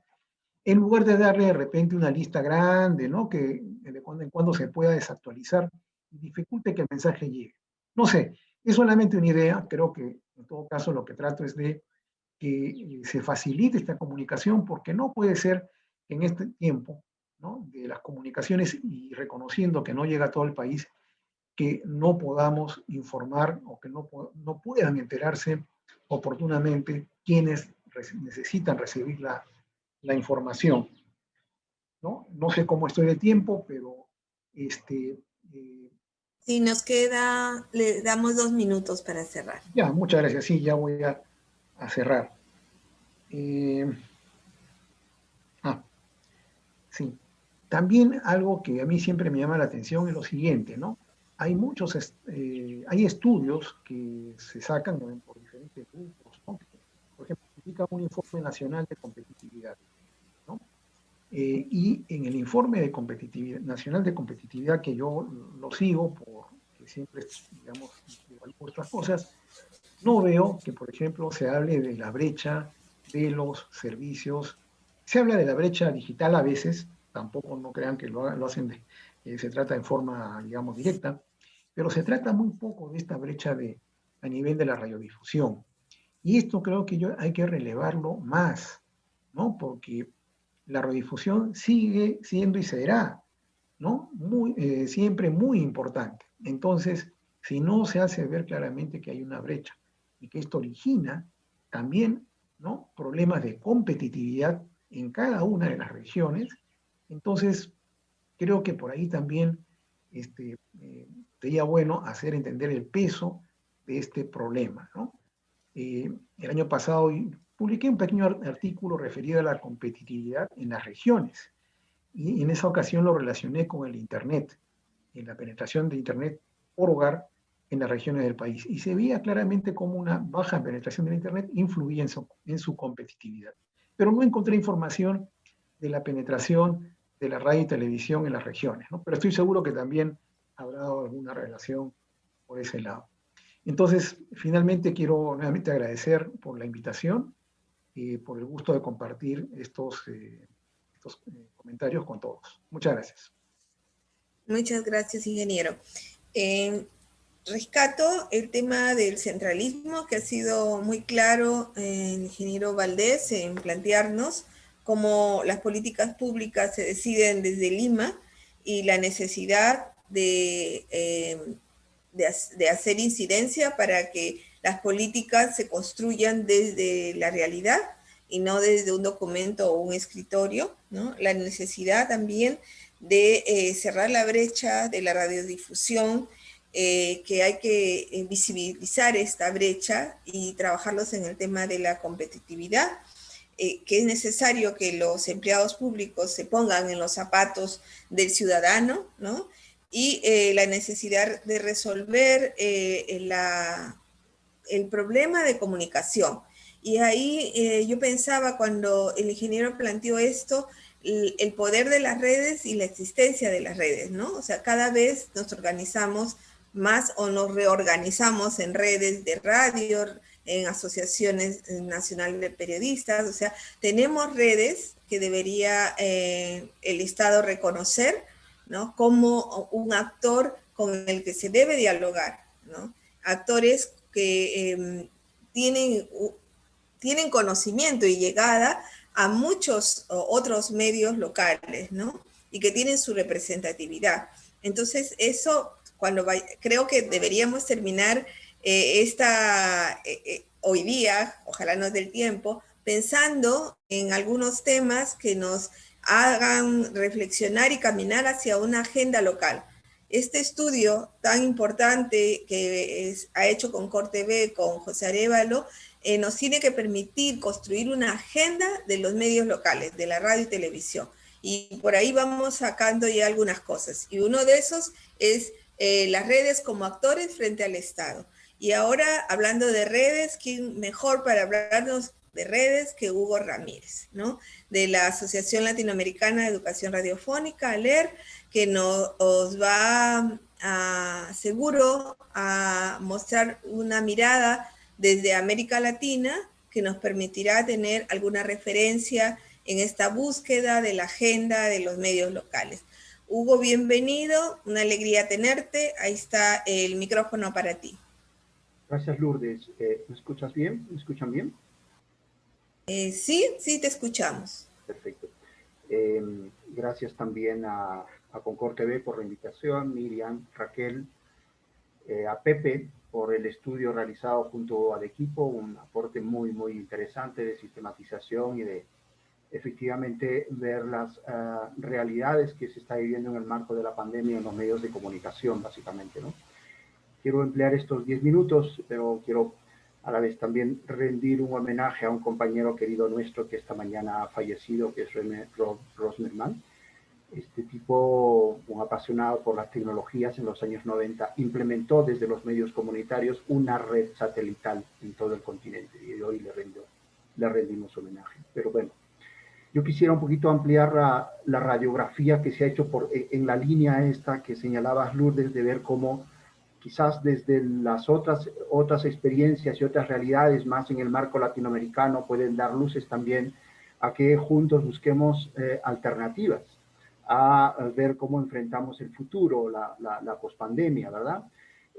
en lugar de darle de repente una lista grande, ¿no? Que de cuando en cuando se pueda desactualizar y dificulte que el mensaje llegue. No sé, es solamente una idea, creo que en todo caso lo que trato es de que se facilite esta comunicación, porque no puede ser que en este tiempo, ¿no? De las comunicaciones y reconociendo que no llega a todo el país, que no podamos informar o que no puedan enterarse oportunamente quienes necesitan recibir la información, ¿no? No sé cómo estoy de tiempo, pero Sí, nos queda, le damos 2 minutos para cerrar. ya, muchas gracias. Sí, ya voy a cerrar. Sí. También algo que a mí siempre me llama la atención es lo siguiente, ¿no? Hay hay estudios que se sacan por diferentes grupos, ¿no? Por ejemplo, publica un informe nacional de competitividad, ¿no? Y en el informe de competitividad, nacional de competitividad, que yo lo sigo porque siempre, digamos, evalúo estas cosas, no veo que, por ejemplo, se hable de la brecha de los servicios. Se habla de la brecha digital a veces, tampoco no crean que lo hacen, se trata en forma, digamos, directa, pero se trata muy poco de esta brecha a nivel de la radiodifusión. Y esto creo que hay que relevarlo más, ¿no? Porque la radiodifusión sigue siendo y será, ¿no? Siempre muy importante. Entonces, si no se hace ver claramente que hay una brecha y que esto origina también, ¿no? Problemas de competitividad en cada una de las regiones, entonces creo que por ahí también sería bueno hacer entender el peso de este problema, ¿no? El año pasado publiqué un pequeño artículo referido a la competitividad en las regiones y en esa ocasión lo relacioné con el Internet, en la penetración de Internet por hogar en las regiones del país. Y se veía claramente cómo una baja penetración del Internet influía en su competitividad. Pero no encontré información de la penetración de la radio y televisión en las regiones, ¿no? Pero estoy seguro que también habrá alguna relación por ese lado. Entonces, finalmente quiero nuevamente agradecer por la invitación y por el gusto de compartir estos comentarios con todos. Muchas gracias. Muchas gracias, ingeniero. Rescato el tema del centralismo, que ha sido muy claro el ingeniero Valdés en plantearnos cómo las políticas públicas se deciden desde Lima y la necesidad de hacer incidencia para que las políticas se construyan desde la realidad y no desde un documento o un escritorio, ¿no? La necesidad también de cerrar la brecha de la radiodifusión, que hay que visibilizar esta brecha y trabajarlos en el tema de la competitividad, que es necesario que los empleados públicos se pongan en los zapatos del ciudadano, ¿no? Y la necesidad de resolver el problema de comunicación. Y ahí yo pensaba cuando el ingeniero planteó esto, el poder de las redes y la existencia de las redes, ¿no? O sea, cada vez nos organizamos más o nos reorganizamos en redes de radio, en asociaciones nacionales de periodistas, o sea, tenemos redes que debería el Estado reconocer, ¿no? Como un actor con el que se debe dialogar, ¿no? Actores que tienen conocimiento y llegada a muchos otros medios locales, ¿no? Y que tienen su representatividad. Entonces, eso, creo que deberíamos terminar hoy día, ojalá nos dé el tiempo, pensando en algunos temas que nos hagan reflexionar y caminar hacia una agenda local. Este estudio tan importante que ha hecho Concord TV con José Arévalo nos tiene que permitir construir una agenda de los medios locales, de la radio y televisión. Y por ahí vamos sacando ya algunas cosas. Y uno de esos es las redes como actores frente al Estado. Y ahora, hablando de redes, ¿quién mejor para hablarnos de redes que Hugo Ramírez, ¿no? De la Asociación Latinoamericana de Educación Radiofónica, ALER, que nos va seguro a mostrar una mirada desde América Latina que nos permitirá tener alguna referencia en esta búsqueda de la agenda de los medios locales. Hugo, bienvenido, una alegría tenerte. Ahí está el micrófono para ti. Gracias, Lourdes. ¿Me escuchas bien? ¿Me escuchan bien? Sí, te escuchamos. Perfecto. Gracias también a Concord TV por la invitación, Miriam, Raquel, a Pepe por el estudio realizado junto al equipo, un aporte muy, muy interesante de sistematización y de efectivamente ver las realidades que se está viviendo en el marco de la pandemia en los medios de comunicación, básicamente, ¿no? Quiero emplear estos 10 minutos, pero quiero a la vez también rendir un homenaje a un compañero querido nuestro que esta mañana ha fallecido, que es Rosmerman. Este tipo, un apasionado por las tecnologías en los años 90, implementó desde los medios comunitarios una red satelital en todo el continente y hoy le rendimos homenaje. Pero bueno, yo quisiera un poquito ampliar la radiografía que se ha hecho en la línea esta que señalabas, Lourdes, de ver cómo quizás desde las otras experiencias y otras realidades más en el marco latinoamericano pueden dar luces también a que juntos busquemos alternativas a ver cómo enfrentamos el futuro, la pospandemia, ¿verdad?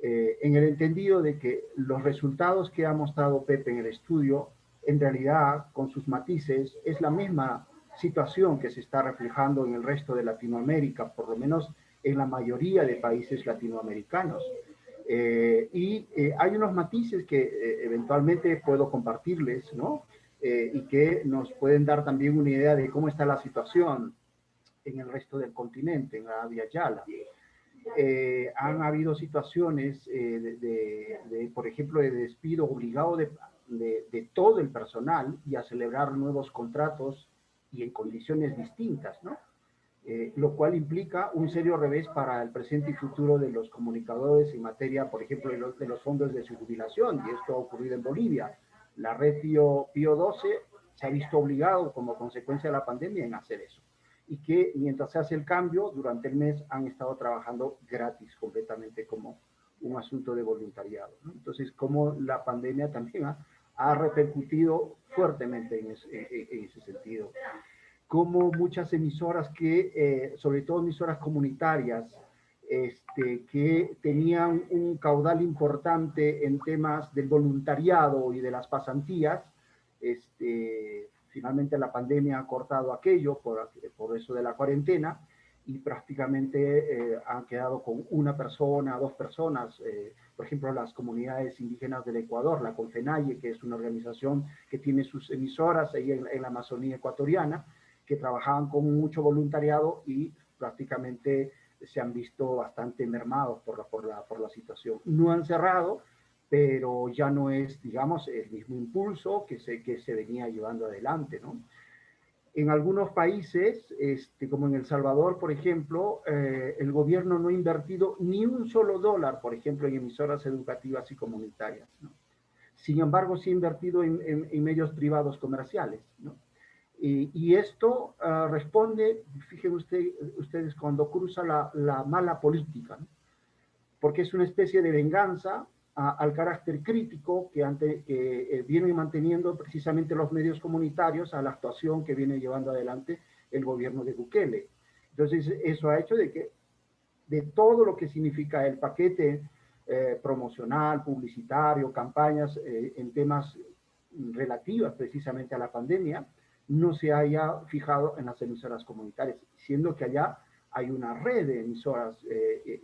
En el entendido de que los resultados que ha mostrado Pepe en el estudio, en realidad, con sus matices, es la misma situación que se está reflejando en el resto de Latinoamérica, por lo menos en la mayoría de países latinoamericanos. Hay unos matices que eventualmente puedo compartirles, ¿no? Y que nos pueden dar también una idea de cómo está la situación en el resto del continente, en la Avia Yala. Han habido situaciones, por ejemplo, de despido obligado de todo el personal y a celebrar nuevos contratos y en condiciones distintas, ¿no? Lo cual implica un serio revés para el presente y futuro de los comunicadores en materia, por ejemplo, de los fondos de su jubilación, y esto ha ocurrido en Bolivia. La red Pío 12 se ha visto obligado como consecuencia de la pandemia en hacer eso, y que mientras se hace el cambio, durante el mes han estado trabajando gratis, completamente como un asunto de voluntariado, ¿no? Entonces, como la pandemia también ha repercutido fuertemente en ese sentido. Como muchas emisoras sobre todo emisoras comunitarias, que tenían un caudal importante en temas del voluntariado y de las pasantías, finalmente la pandemia ha cortado aquello por eso de la cuarentena y prácticamente han quedado con una persona, dos personas, por ejemplo, las comunidades indígenas del Ecuador, la Confenaye, que es una organización que tiene sus emisoras ahí en la Amazonía ecuatoriana, que trabajaban con mucho voluntariado y prácticamente se han visto bastante mermados por la situación. No han cerrado, pero ya no es, digamos, el mismo impulso que se venía llevando adelante, ¿no? En algunos países, como en El Salvador, por ejemplo, el gobierno no ha invertido ni un solo dólar, por ejemplo, en emisoras educativas y comunitarias, ¿no? Sin embargo, sí ha invertido en medios privados comerciales, ¿no? Y esto responde, fíjense ustedes, cuando cruza la mala política, ¿no? Porque es una especie de venganza al carácter crítico que vienen manteniendo precisamente los medios comunitarios a la actuación que viene llevando adelante el gobierno de Bukele. Entonces, eso ha hecho de todo lo que significa el paquete promocional, publicitario, campañas en temas relativas precisamente a la pandemia, no se haya fijado en las emisoras comunitarias, siendo que allá hay una red de emisoras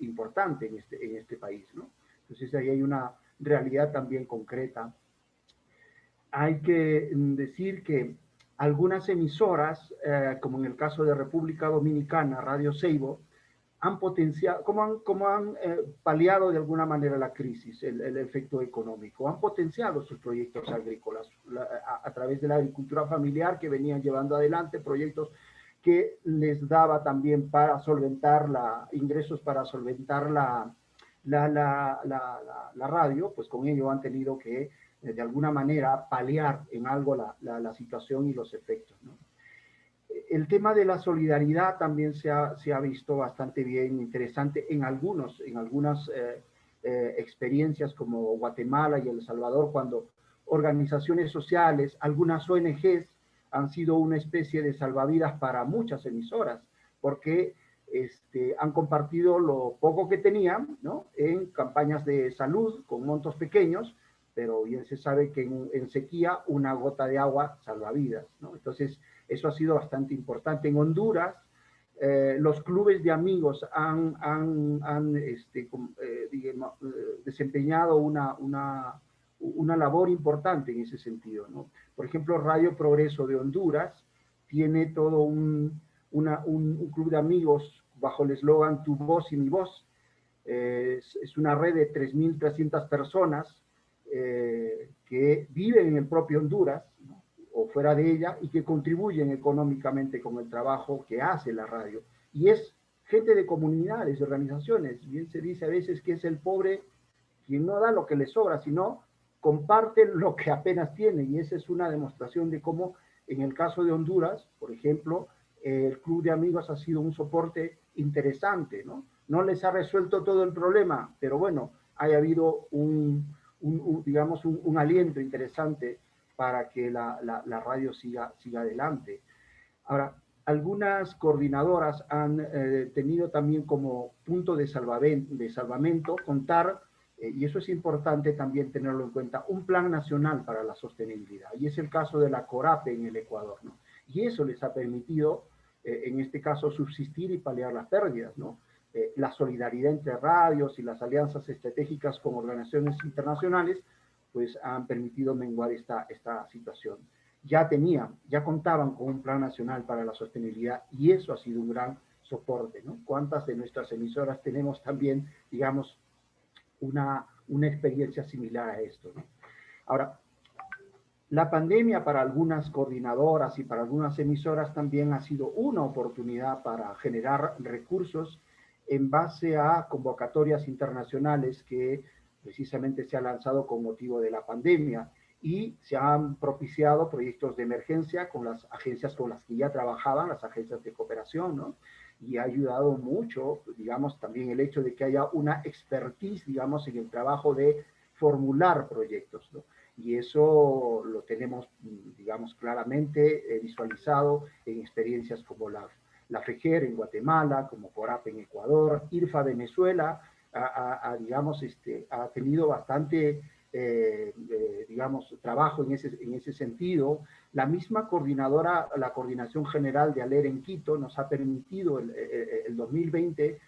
importante en este país, ¿no? Entonces ahí hay una realidad también concreta. hay que decir que algunas emisoras, como en el caso de República Dominicana, Radio Seibo, han potenciado, como han paliado de alguna manera la crisis, el efecto económico, han potenciado sus proyectos agrícolas a través de la agricultura familiar, que venían llevando adelante proyectos que les daba también para solventar ingresos para solventar la radio. Pues con ello han tenido que de alguna manera paliar en algo la situación y los efectos, ¿no? El tema de la solidaridad también se ha visto bastante bien, interesante en algunas experiencias como Guatemala y El Salvador, cuando organizaciones sociales, algunas ONGs han sido una especie de salvavidas para muchas emisoras, porque han compartido lo poco que tenían, ¿no?, en campañas de salud con montos pequeños, pero bien se sabe que en sequía una gota de agua salva vidas, ¿no? Entonces, eso ha sido bastante importante. En Honduras, los clubes de amigos han desempeñado una labor importante en ese sentido, ¿no? Por ejemplo, Radio Progreso de Honduras tiene todo un club de amigos bajo el eslogan Tu voz y mi voz. Es una red de 3.300 personas que viven en el propio Honduras, ¿no?, o fuera de ella, y que contribuyen económicamente con el trabajo que hace la radio. Y es gente de comunidades, de organizaciones. Bien se dice a veces que es el pobre quien no da lo que le sobra, sino comparte lo que apenas tiene. Y esa es una demostración de cómo, en el caso de Honduras, por ejemplo, el Club de Amigos ha sido un soporte interesante, ¿no? No les ha resuelto todo el problema, pero bueno, haya habido digamos, un aliento interesante para que la radio siga adelante. Ahora, algunas coordinadoras han tenido también como punto de salvamento contar, y eso es importante también tenerlo en cuenta, un plan nacional para la sostenibilidad. Y es el caso de la CORAPE en el Ecuador, ¿no? Y eso les ha permitido, en este caso, subsistir y paliar las pérdidas, ¿no? La solidaridad entre radios y las alianzas estratégicas con organizaciones internacionales, pues han permitido menguar esta situación. Ya contaban con un plan nacional para la sostenibilidad, y eso ha sido un gran soporte, ¿no? ¿Cuántas de nuestras emisoras tenemos también, digamos, una experiencia similar a esto, ¿no? Ahora, la pandemia para algunas coordinadoras y para algunas emisoras también ha sido una oportunidad para generar recursos en base a convocatorias internacionales que precisamente se han lanzado con motivo de la pandemia, y se han propiciado proyectos de emergencia con las agencias con las que ya trabajaban, las agencias de cooperación, ¿no? Y ha ayudado mucho, digamos, también el hecho de que haya una expertise, digamos, en el trabajo de formular proyectos, ¿no? Y eso lo tenemos, digamos, claramente visualizado en experiencias como la FEGER en Guatemala, como CORAP en Ecuador, IRFA Venezuela, digamos, ha tenido bastante, digamos, trabajo en ese sentido. La misma coordinadora, la Coordinación General de ALER en Quito, nos ha permitido el 2020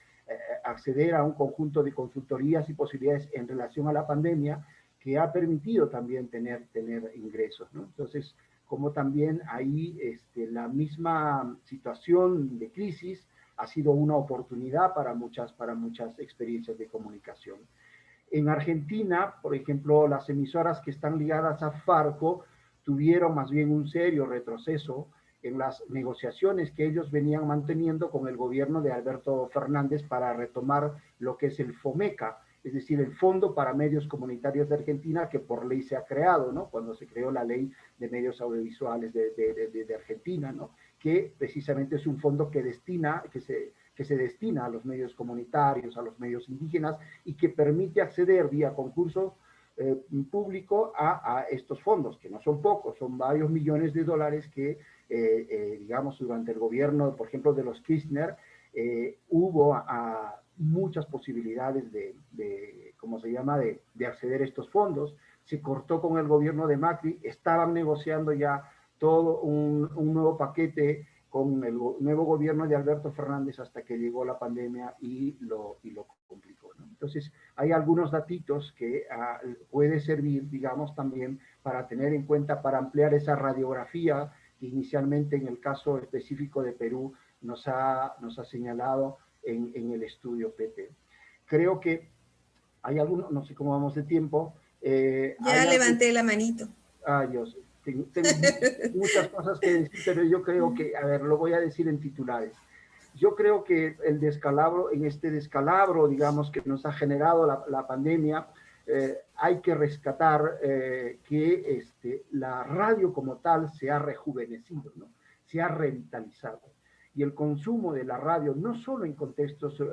acceder a un conjunto de consultorías y posibilidades en relación a la pandemia, que ha permitido también tener ingresos, ¿no? Entonces, como también ahí la misma situación de crisis ha sido una oportunidad para muchas experiencias de comunicación. En Argentina, por ejemplo, las emisoras que están ligadas a Farco tuvieron más bien un serio retroceso en las negociaciones que ellos venían manteniendo con el gobierno de Alberto Fernández para retomar lo que es el FOMECA, es decir, el Fondo para Medios Comunitarios de Argentina, que por ley se ha creado, ¿no?, cuando se creó la Ley de Medios Audiovisuales de Argentina, ¿no?, que precisamente es un fondo que se destina a los medios comunitarios, a los medios indígenas, y que permite acceder vía concurso público a estos fondos, que no son pocos, son varios millones de dólares que, digamos, durante el gobierno, por ejemplo, de los Kirchner, hubo muchas posibilidades ¿cómo se llama?, de acceder a estos fondos. Se cortó con el gobierno de Macri, estaban negociando ya todo un nuevo paquete con el nuevo gobierno de Alberto Fernández, hasta que llegó la pandemia y lo complicó, ¿no? Entonces, hay algunos datitos que puede servir, digamos, también para tener en cuenta, para ampliar esa radiografía que inicialmente en el caso específico de Perú nos ha señalado en el estudio Pepe. Creo que hay algunos, no sé cómo vamos de tiempo. Ya levanté la manito. Dios, tengo muchas cosas que decir, pero yo creo que, a ver, lo voy a decir en titulares. Yo creo que el descalabro, en este descalabro, digamos, que nos ha generado la pandemia, hay que rescatar que la radio como tal se ha rejuvenecido, ¿no? Se ha revitalizado. Y el consumo de la radio, no solo en contextos,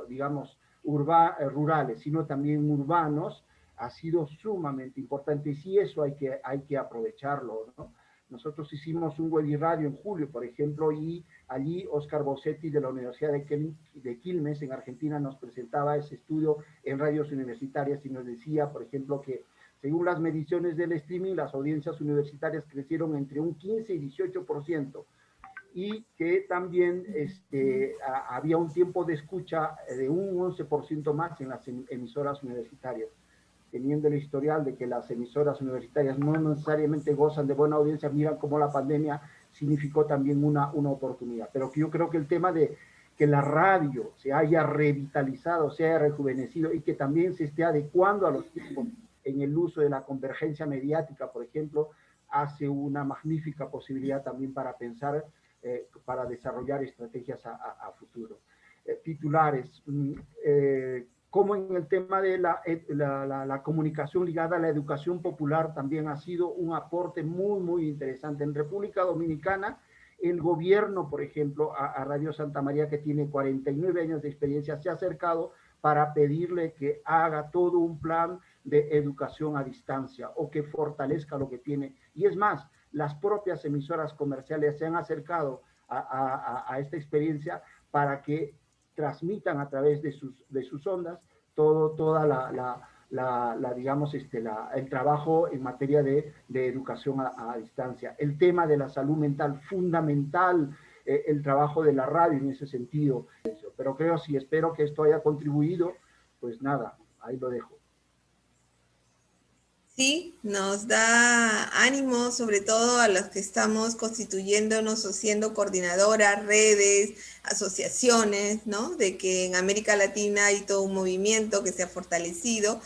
digamos, rurales, sino también urbanos, ha sido sumamente importante. Y sí, eso hay que aprovecharlo, ¿no? Nosotros hicimos un webiradio en julio, por ejemplo, y allí Oscar Bossetti de la Universidad de Quilmes, en Argentina, nos presentaba ese estudio en radios universitarias y nos decía, por ejemplo, que según las mediciones del streaming, las audiencias universitarias crecieron entre un 15 y 18%, y que también había un tiempo de escucha de un 11% más en las emisoras universitarias, teniendo el historial de que las emisoras universitarias no necesariamente gozan de buena audiencia. Miran cómo la pandemia significó también una oportunidad. Pero yo creo que el tema de que la radio se haya revitalizado, se haya rejuvenecido y que también se esté adecuando a los tiempos en el uso de la convergencia mediática, por ejemplo, hace una magnífica posibilidad también para pensar, para desarrollar estrategias a futuro. Titulares. Como en el tema de la comunicación ligada a la educación popular también ha sido un aporte muy, muy interesante. En República Dominicana, el gobierno, por ejemplo, a Radio Santa María, que tiene 49 años de experiencia, se ha acercado para pedirle que haga todo un plan de educación a distancia o que fortalezca lo que tiene. Y es más, las propias emisoras comerciales se han acercado a esta experiencia para que transmitan a través de sus ondas toda digamos, el trabajo en materia de educación a distancia. El tema de la salud mental, fundamental, el trabajo de la radio en ese sentido. Pero espero que esto haya contribuido, pues nada, ahí lo dejo. Sí, nos da ánimo, sobre todo a los que estamos constituyéndonos o siendo coordinadoras, redes, asociaciones, ¿no? De que en América Latina hay todo un movimiento que se ha fortalecido.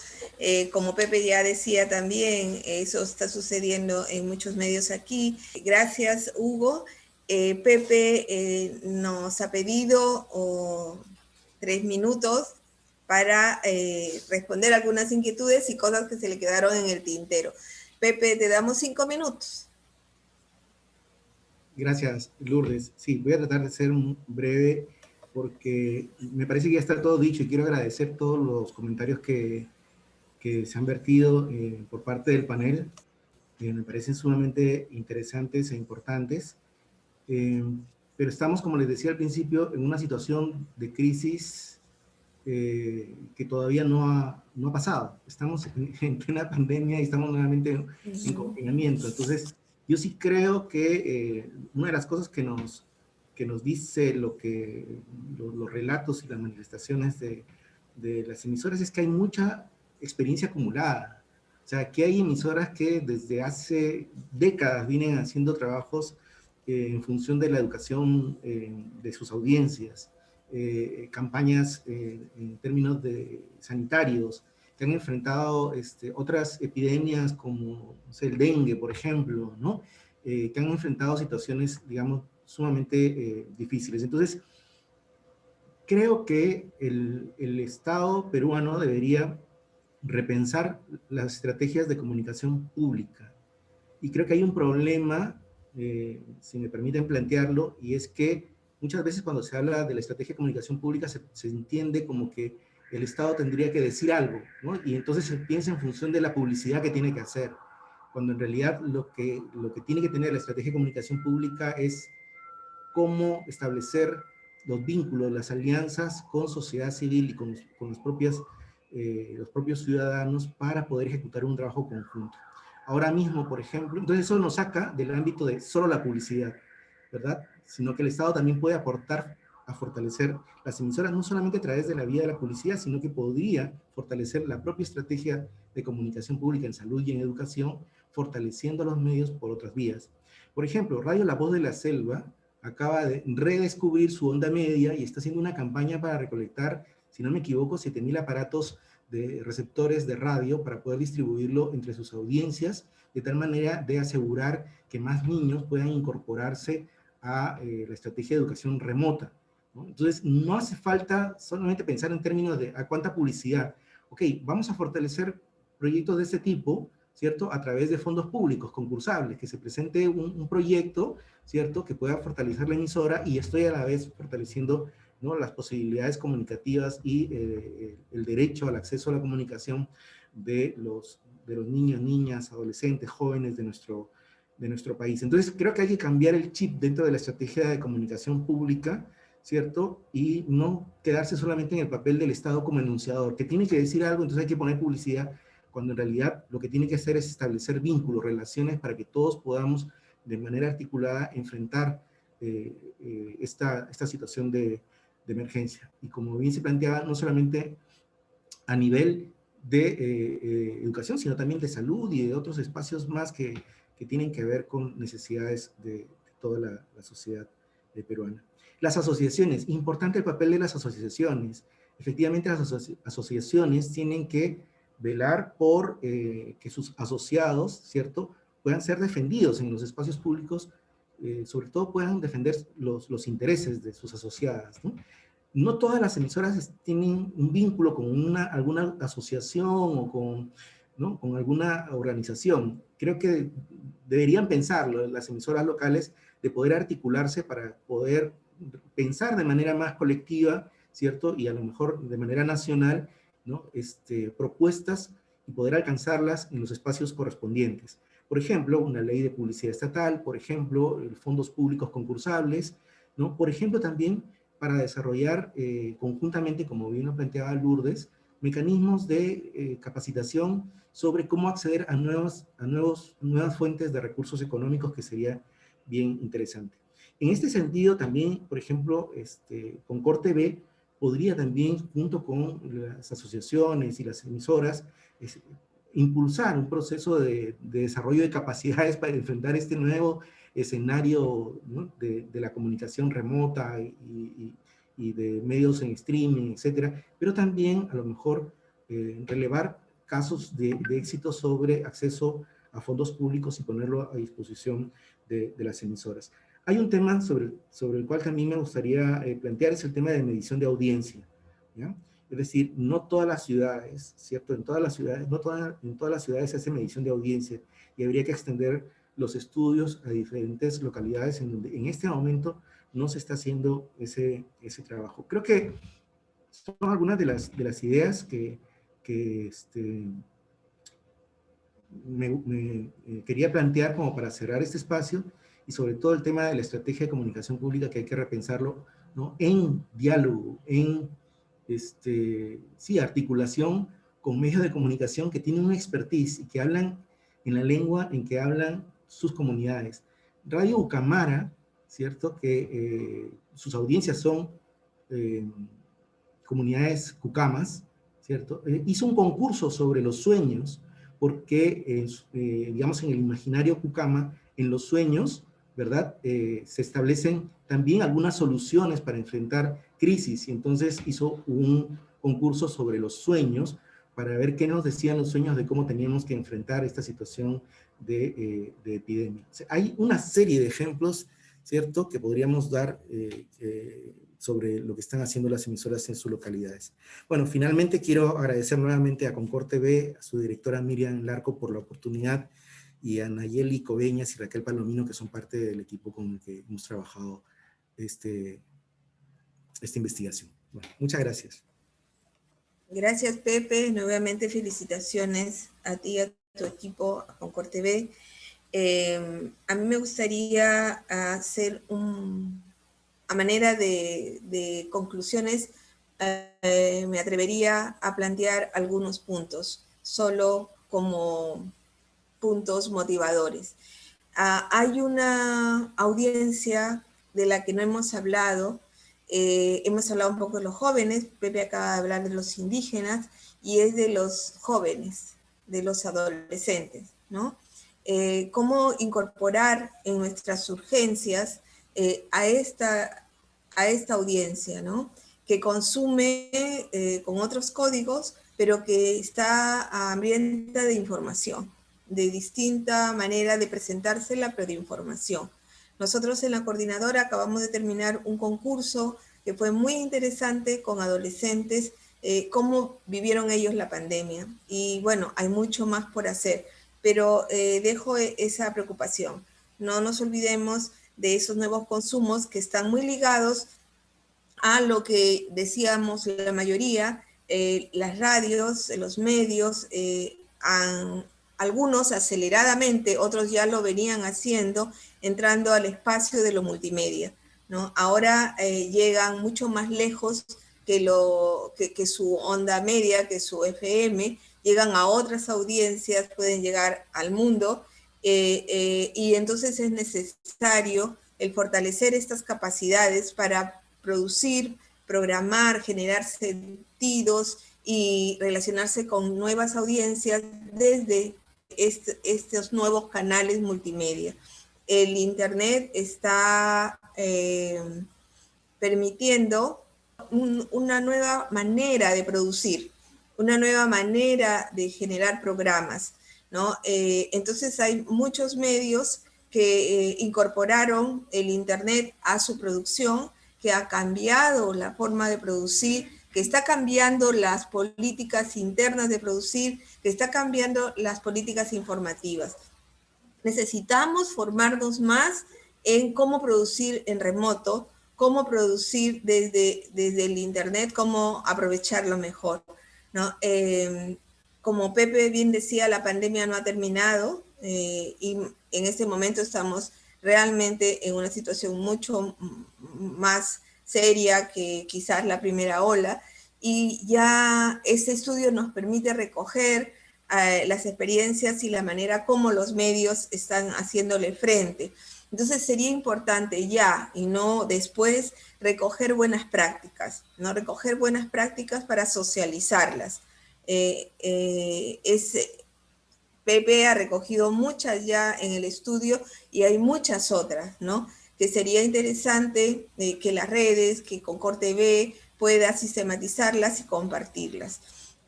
Como Pepe ya decía también, eso está sucediendo en muchos medios aquí. Gracias, Hugo. Pepe nos ha pedido 3 minutos para responder algunas inquietudes y cosas que se le quedaron en el tintero. Pepe, te damos 5 minutos. Gracias, Lourdes. Sí, voy a tratar de ser breve porque me parece que ya está todo dicho y quiero agradecer todos los comentarios que se han vertido por parte del panel. Me parecen sumamente interesantes e importantes. Pero estamos, como les decía al principio, en una situación de crisis que todavía no ha pasado. Estamos en plena pandemia y estamos nuevamente en confinamiento. Entonces, yo sí creo que una de las cosas que nos dice los relatos y las manifestaciones de las emisoras es que hay mucha experiencia acumulada. O sea, que hay emisoras que desde hace décadas vienen haciendo trabajos en función de la educación de sus audiencias. Campañas en términos sanitarios, que han enfrentado otras epidemias como, no sé, el dengue, por ejemplo, ¿no? Que han enfrentado situaciones, digamos, sumamente difíciles. Entonces, creo que el Estado peruano debería repensar las estrategias de comunicación pública. Y creo que hay un problema, si me permiten plantearlo, y es que muchas veces cuando se habla de la estrategia de comunicación pública se entiende como que el Estado tendría que decir algo, ¿no? Y entonces se piensa en función de la publicidad que tiene que hacer, cuando en realidad lo que tiene que tener la estrategia de comunicación pública es cómo establecer los vínculos, las alianzas con sociedad civil y con los propios ciudadanos para poder ejecutar un trabajo conjunto. Ahora mismo, por ejemplo, entonces eso nos saca del ámbito de solo la publicidad, ¿verdad? Sino que el Estado también puede aportar a fortalecer las emisoras, no solamente a través de la vía de la publicidad, sino que podría fortalecer la propia estrategia de comunicación pública en salud y en educación, fortaleciendo los medios por otras vías. Por ejemplo, Radio La Voz de la Selva acaba de redescubrir su onda media y está haciendo una campaña para recolectar, si no me equivoco, 7.000 aparatos de receptores de radio para poder distribuirlo entre sus audiencias, de tal manera de asegurar que más niños puedan incorporarse a la estrategia de educación remota, ¿no? Entonces, no hace falta solamente pensar en términos de a cuánta publicidad. Ok, vamos a fortalecer proyectos de este tipo, ¿cierto? A través de fondos públicos concursables, que se presente un proyecto, ¿cierto? Que pueda fortalecer la emisora y estoy a la vez fortaleciendo, ¿no?, las posibilidades comunicativas y el derecho al acceso a la comunicación de los niños, niñas, adolescentes, jóvenes de nuestro país. Entonces, creo que hay que cambiar el chip dentro de la estrategia de comunicación pública, ¿cierto? Y no quedarse solamente en el papel del Estado como enunciador, que tiene que decir algo, entonces hay que poner publicidad, cuando en realidad lo que tiene que hacer es establecer vínculos, relaciones, para que todos podamos de manera articulada enfrentar esta situación de emergencia. Y como bien se planteaba, no solamente a nivel de educación, sino también de salud y de otros espacios más que tienen que ver con necesidades de toda la sociedad peruana. Las asociaciones, importante el papel de las asociaciones. Efectivamente, las asociaciones tienen que velar por que sus asociados, ¿cierto?, puedan ser defendidos en los espacios públicos, sobre todo puedan defender los intereses de sus asociadas, ¿no? No todas las emisoras tienen un vínculo con alguna asociación o con, ¿no?, con alguna organización. Creo que deberían pensarlo las emisoras locales, de poder articularse para poder pensar de manera más colectiva, ¿cierto? Y a lo mejor de manera nacional, ¿no?, propuestas y poder alcanzarlas en los espacios correspondientes. Por ejemplo, una ley de publicidad estatal, por ejemplo, fondos públicos concursables, ¿no? Por ejemplo, también para desarrollar conjuntamente, como bien lo planteaba Lourdes, mecanismos de capacitación sobre cómo acceder a nuevas fuentes de recursos económicos, que sería bien interesante. En este sentido, también, por ejemplo, Concord TV podría también, junto con las asociaciones y las emisoras, impulsar un proceso de desarrollo de capacidades para enfrentar este nuevo escenario, ¿no?, de la comunicación remota y de medios en streaming, etcétera, pero también a lo mejor relevar casos de éxito sobre acceso a fondos públicos y ponerlo a disposición de las emisoras. Hay un tema sobre el cual también me gustaría plantear, es el tema de medición de audiencia, ¿ya? Es decir, no todas las ciudades, ¿cierto? En todas las ciudades se hace medición de audiencia, y habría que extender los estudios a diferentes localidades en donde en este momento no se está haciendo ese trabajo. Creo que son algunas de las ideas que me quería plantear como para cerrar este espacio, y sobre todo el tema de la estrategia de comunicación pública, que hay que repensarlo, ¿no?, en diálogo, en articulación con medios de comunicación que tienen una expertise y que hablan en la lengua en que hablan sus comunidades. Radio Ucamara, ¿cierto?, que sus audiencias son comunidades cucamas, ¿cierto?, hizo un concurso sobre los sueños, porque, digamos, en el imaginario cucama, en los sueños, ¿verdad?, se establecen también algunas soluciones para enfrentar crisis, y entonces hizo un concurso sobre los sueños para ver qué nos decían los sueños de cómo teníamos que enfrentar esta situación de epidemia. O sea, hay una serie de ejemplos, ¿cierto?, que podríamos dar sobre lo que están haciendo las emisoras en sus localidades. Bueno, finalmente quiero agradecer nuevamente a Concord TV, a su directora Miriam Larco por la oportunidad, y a Nayeli Coveñas y Raquel Palomino, que son parte del equipo con el que hemos trabajado esta investigación. Bueno, muchas gracias. Gracias, Pepe. Nuevamente felicitaciones a ti y a tu equipo, a Concord TV. A mí me gustaría hacer a manera de conclusiones, me atrevería a plantear algunos puntos, solo como puntos motivadores. Hay una audiencia de la que no hemos hablado, Hemos hablado un poco de los jóvenes, Pepe acaba de hablar de los indígenas, y es de los jóvenes, de los adolescentes, ¿no? Cómo incorporar en nuestras urgencias a esta audiencia, ¿no? Que consume con otros códigos, pero que está hambrienta de información, de distinta manera de presentársela, pero de información. Nosotros en la coordinadora acabamos de terminar un concurso que fue muy interesante con adolescentes, cómo vivieron ellos la pandemia. Y bueno, hay mucho más por hacer, pero dejo esa preocupación. No nos olvidemos de esos nuevos consumos que están muy ligados a lo que decíamos la mayoría, las radios, los medios, algunos aceleradamente, otros ya lo venían haciendo, entrando al espacio de lo multimedia, ¿no? Ahora llegan mucho más lejos que su onda media, que su FM, llegan a otras audiencias, pueden llegar al mundo, y entonces es necesario el fortalecer estas capacidades para producir, programar, generar sentidos y relacionarse con nuevas audiencias desde estos nuevos canales multimedia. El Internet está permitiendo una nueva manera de producir, una nueva manera de generar programas, ¿no? Entonces hay muchos medios que incorporaron el Internet a su producción, que ha cambiado la forma de producir, que está cambiando las políticas internas de producir, que está cambiando las políticas informativas. Necesitamos formarnos más en cómo producir en remoto, cómo producir desde el Internet, cómo aprovecharlo mejor, ¿no? Como Pepe bien decía, la pandemia no ha terminado y en este momento estamos realmente en una situación mucho más seria que quizás la primera ola, y ya este estudio nos permite recoger las experiencias y la manera como los medios están haciéndole frente. Entonces sería importante ya y no después recoger buenas prácticas, ¿no? Recoger buenas prácticas para socializarlas. Pepe ha recogido muchas ya en el estudio y hay muchas otras, ¿no? Que sería interesante que las redes, que Concord TV pueda sistematizarlas y compartirlas.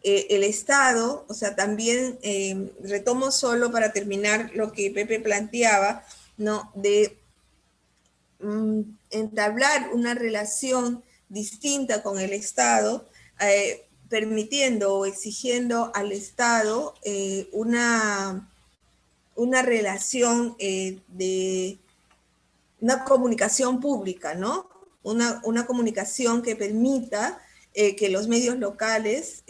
El Estado, o sea, también retomo solo para terminar lo que Pepe planteaba, ¿no? De entablar una relación distinta con el Estado, permitiendo o exigiendo al Estado una relación de una comunicación pública, ¿no? Una comunicación que permita que los medios locales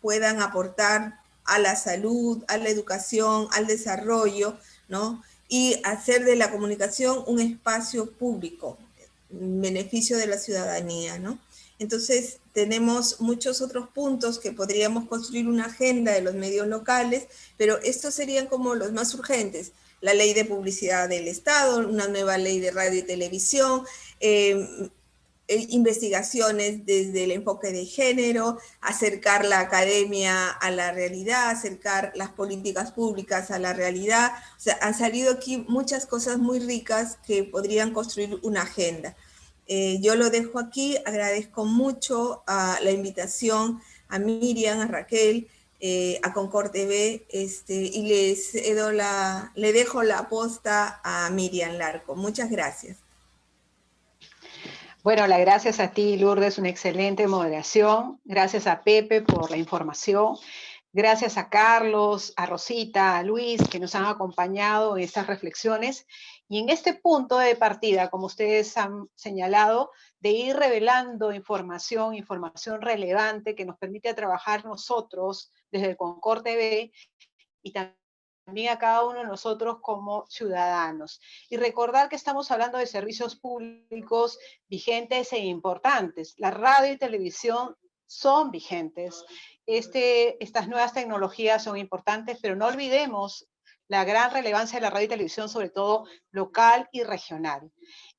puedan aportar a la salud, a la educación, al desarrollo, ¿no? Y hacer de la comunicación un espacio público, en beneficio de la ciudadanía, ¿no? Entonces, tenemos muchos otros puntos que podríamos construir una agenda de los medios locales, pero estos serían como los más urgentes. La ley de publicidad del Estado, una nueva ley de radio y televisión, investigaciones desde el enfoque de género, acercar la academia a la realidad, acercar las políticas públicas a la realidad. O sea, han salido aquí muchas cosas muy ricas que podrían construir una agenda. Yo lo dejo aquí, agradezco mucho la invitación a Miriam, a Raquel, a Concord TV, y le dejo la posta a Miriam Larco. Muchas gracias. Bueno, las gracias a ti, Lourdes, una excelente moderación. Gracias a Pepe por la información. Gracias a Carlos, a Rosita, a Luis, que nos han acompañado en estas reflexiones. Y en este punto de partida, como ustedes han señalado, de ir revelando información relevante que nos permite trabajar nosotros desde el Concord TV y también a cada uno de nosotros como ciudadanos. Y recordar que estamos hablando de servicios públicos vigentes e importantes. La radio y televisión son vigentes. Estas nuevas tecnologías son importantes, pero no olvidemos la gran relevancia de la radio y televisión, sobre todo local y regional.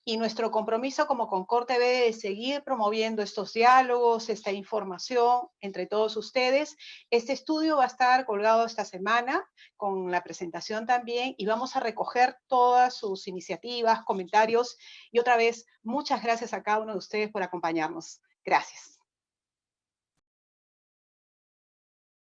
Y nuestro compromiso como Concord TV es seguir promoviendo estos diálogos, esta información entre todos ustedes. Este estudio va a estar colgado esta semana con la presentación también y vamos a recoger todas sus iniciativas, comentarios y otra vez, muchas gracias a cada uno de ustedes por acompañarnos. Gracias.